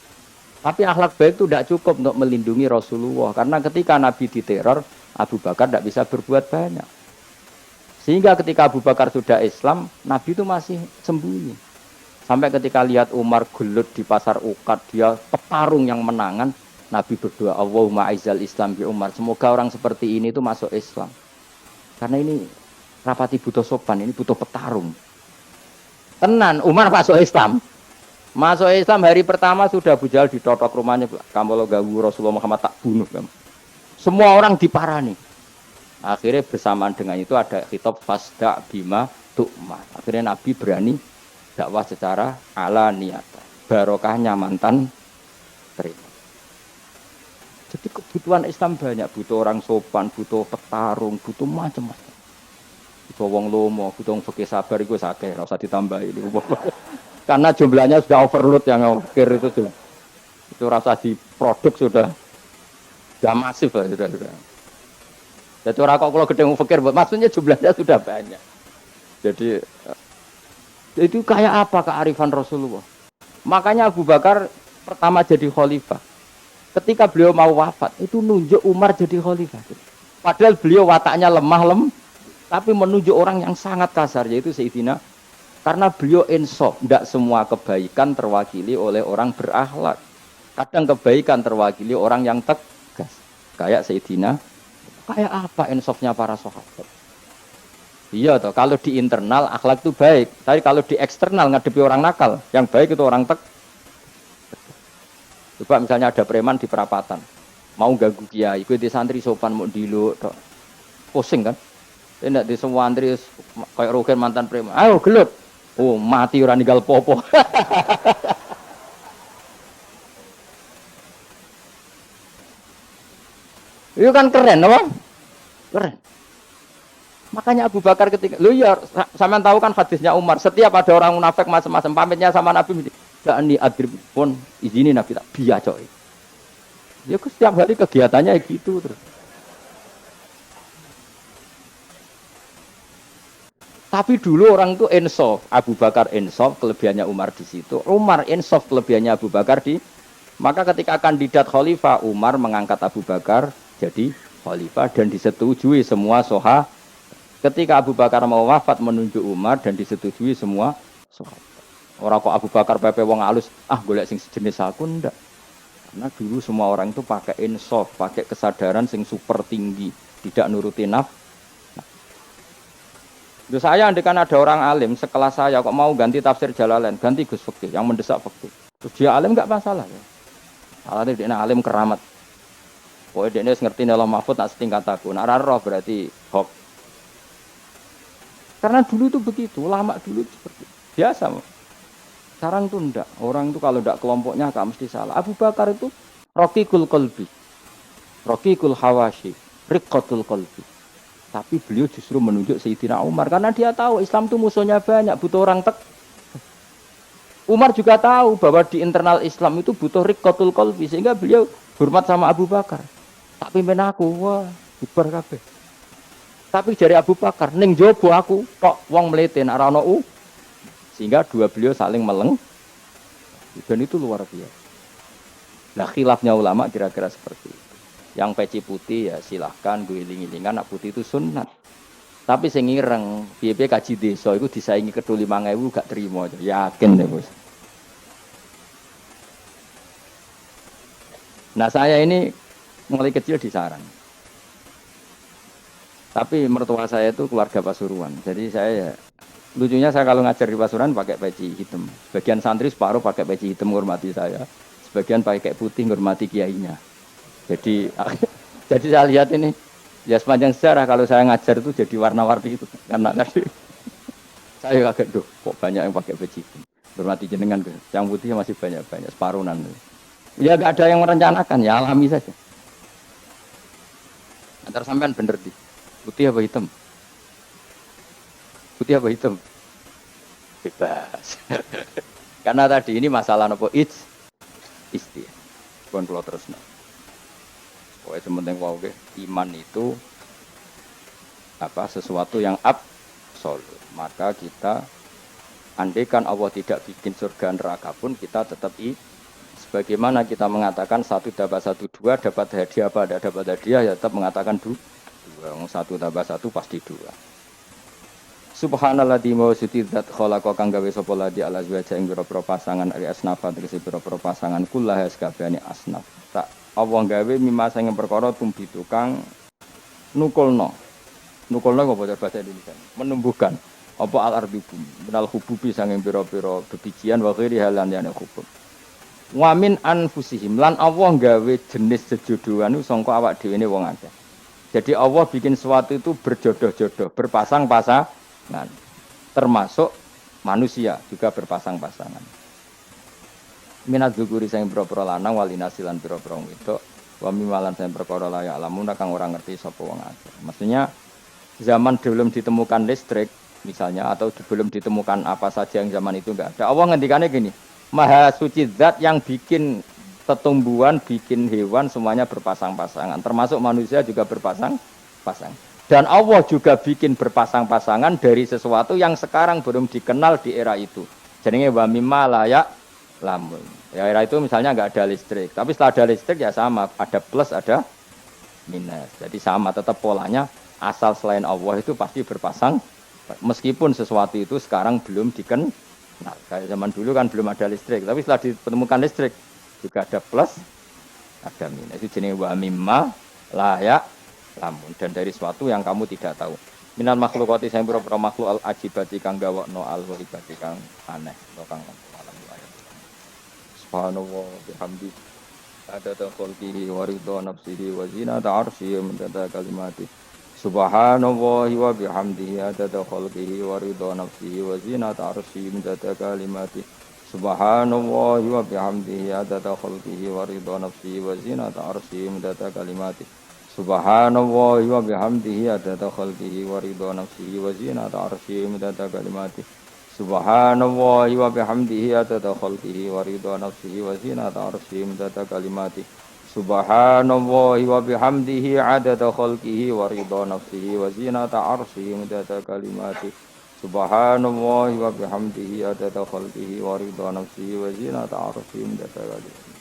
Tapi akhlak baik itu tidak cukup untuk melindungi Rasulullah. Karena ketika Nabi diteror, Abu Bakar tidak bisa berbuat banyak. Sehingga ketika Abu Bakar sudah Islam, Nabi itu masih sembunyi. Sampai ketika lihat Umar gelut di pasar Uqad, dia petarung yang menangan, Nabi berdoa, Allahumma aizal Islam bi Umar. Semoga orang seperti ini itu masuk Islam. Karena ini rapati butuh sopan, ini butuh petarung. Tenan, Umar masuk Islam. Masuk Islam hari pertama sudah Abu Jahal ditotok rumahnya. Kamu lo ganggu Rasulullah Muhammad tak bunuh kamu. Semua orang diparani. Akhirnya bersamaan dengan itu ada khitab fasda bima tu'ma. Akhirnya Nabi berani dakwah secara alaniyah. Barokahnya mantan terima. Jadi kebutuhan Islam banyak, butuh orang sopan, butuh petarung, butuh macam-macam. Butuh wong lomo, butuh wong fikih sabar itu sakit, enggak usah ditambahin. Karena jumlahnya sudah overload yang fikir itu rasa di produk sudah masif lah sudah. Jadi orang kok kalau gedeng fikir, maksudnya jumlahnya sudah banyak. Jadi itu kayak apa kearifan Rasulullah? Makanya Abu Bakar pertama jadi khalifah. Ketika beliau mau wafat, itu nunjuk Umar jadi khalifah. Padahal beliau wataknya lemah, tapi menunjuk orang yang sangat kasar, yaitu Sayyidina. Karena beliau insaf, tidak semua kebaikan terwakili oleh orang berakhlak. Kadang kebaikan terwakili orang yang tegas. Kayak Sayyidina. Kayak apa insafnya para sahabat? Iya toh, kalau di internal akhlak itu baik. Tapi kalau di eksternal ngadepi orang nakal, yang baik itu orang tegas. Coba misalnya ada preman di perapatan, mau ganggu kiai, gue di santri sopan mau diluk, pusing kan? Tidak di semua santri kayak rogen mantan preman, ayo gelut, oh mati orang ninggal popo. Itu kan keren, apa? Keren. Makanya Abu Bakar ketika, lu ya, sampean tahu kan hadisnya Umar, setiap ada orang munafik macam-macam, pamitnya sama Nabi. Ya ini adrib pun izini Nabi tak biar coy. Ya setiap hari kegiatannya gitu terus. Tapi dulu orang itu insaf, Abu Bakar insaf, kelebihannya Umar di situ. Umar insaf, kelebihannya Abu Bakar di. Maka ketika kandidat khalifah, Umar mengangkat Abu Bakar jadi khalifah dan disetujui semua soha. Ketika Abu Bakar mau wafat menunjuk Umar dan disetujui semua soha. Orang kok Abu Bakar pepe wong alus, golek sing sejenis aku ndak. Karena dulu semua orang itu pakai insaf, pakai kesadaran sing super tinggi, tidak nuruti nafsu. Loh saya andekan ada orang alim sekelas saya kok mau ganti tafsir Jalalain, ganti Gus Fikih yang mendesak fikih. Terus dia alim enggak masalah ya. Alasannya dia alim keramat. Pokoknya dia ngerti dalam mahfud nak setingkat aku. Nak roh berarti hoax. Karena dulu itu begitu, lama dulu seperti biasa. Sekarang tuh enggak. Orang itu kalau enggak kelompoknya enggak mesti salah. Abu Bakar itu raqiqul qalbi, raqiqul hawashi, riqqatul qalbi. Tapi beliau justru menunjuk Sayyidina Umar karena dia tahu Islam itu musuhnya banyak, butuh orang Umar juga tahu bahwa di internal Islam itu butuh riqqatul qalbi sehingga beliau hormat sama Abu Bakar. Tak pimpin aku, wah, bubar kabeh. Tapi dari Abu Bakar, ning jobo aku kok wong mleten ora ono sehingga dua beliau saling meleng. Dan itu luar biasa. Nah, khilafnya ulama kira-kira seperti itu. Yang peci putih ya silahkan gue iling-ilingan, nak putih itu sunat. Tapi sing ireng, piye-piye kaji desa iku disaingi kedul 5.000 gak terima. Yakin deh, Bos. Nah, saya ini mulai kecil di sarang. Tapi mertua saya itu keluarga Pasuruan. Jadi saya lucunya saya kalau ngajar di Pasuruan pakai peci hitam. Sebagian santri separuh pakai peci hitam menghormati saya. Sebagian pakai putih menghormati kiainya. Jadi saya lihat ini ya sepanjang sejarah kalau saya ngajar itu jadi warna-warni itu karena tadi saya kaget kok banyak yang pakai baju hitam bermati jenengan yang putih masih banyak separuhan ya nggak ada yang merencanakan ya alami saja antar sampean bener di putih apa hitam bebas karena tadi ini masalah nopo isti pun pulau terus pokoknya sementing wae iman itu sesuatu yang absolut. Maka kita andaikan Allah tidak bikin surga neraka pun kita tetap sebagaimana kita mengatakan 1 tambah 1 2 dapat hadiah apa tidak dapat hadiah ya tetap mengatakan 2 1 tambah 1 pasti 2. Subhanalladzi mawsiti dzat khalaqa kang gawe sapa ladi ala azwaja ing pira-pira pasangan ari asnafa tegese pira-pira pasangan kullaha sakabehane asnaf. Tak Allah gawe mimma sing perkara tumbi tukang nukulno apa bahasa Indonesia menumbuhkan apa al-ardi bumi minal hububi sanging pira-pira bebijian wa ghairi halan yana hubub wa min anfusihim lan Allah gawe jenis sejodohan sangka awak dhewe ne wong akeh. Jadi Allah bikin sesuatu itu berjodoh-jodoh, berpasang-pasangan. Termasuk manusia juga berpasang-pasangan. Minat dzukuri sing pira-pira lanang walinasilan pira-pira wedok wa mimalan sing perkara layak lamun kang ora ngerti sapa wong akeh. Maksudnya zaman belum ditemukan listrik misalnya atau belum ditemukan apa saja yang zaman itu enggak ada. Allah ngendikane gini, Maha suci zat yang bikin tumbuhan, bikin hewan semuanya berpasang-pasangan, termasuk manusia juga berpasang-pasang. Dan Allah juga bikin berpasang-pasangan dari sesuatu yang sekarang belum dikenal di era itu. Jenenge wa mimma layak lamun. Ya era itu misalnya enggak ada listrik, tapi setelah ada listrik ya sama, ada plus ada minus. Jadi sama tetap polanya asal selain Allah itu pasti berpasang meskipun sesuatu itu sekarang belum dikenal. Kayak zaman dulu kan belum ada listrik, tapi setelah ditemukan listrik juga ada plus ada minus. Itu jenenge wa mimma layak lamun dan dari sesuatu yang kamu tidak tahu. Minal makhlukati sing pira-pira makhluk al ajibati kang gawakno al ghaibati kang aneh utawa kang alam ayat. Subhanallah bihamdi adada khalqihi wa ridha nafsihi wa zinata arsyihi wa midada kalimati. Subhanallah wa bihamdihi adada khalqihi wa ridha nafsihi wa zinata arsyihi wa midada kalimati. Subhanallah wa bihamdihi adada khalqihi wa ridha nafsihi wa zinata arsyihi wa midada kalimati. Subhanallah wa bihamdihi adada khalqihi wa ridha nafsihi wa zinata arsyihi midada kalimati. Subhanallah wa bihamdihi adada khalqihi wa ridha nafsihi wa zinata arsyihi midada kalimati. Subhanallah wa bihamdihi adada khalqihi wa ridha nafsihi wa zinata arsyihi midada kalimati. Subhanallah wa bihamdihi adada khalqihi wa ridha nafsihi wa zinata arshihi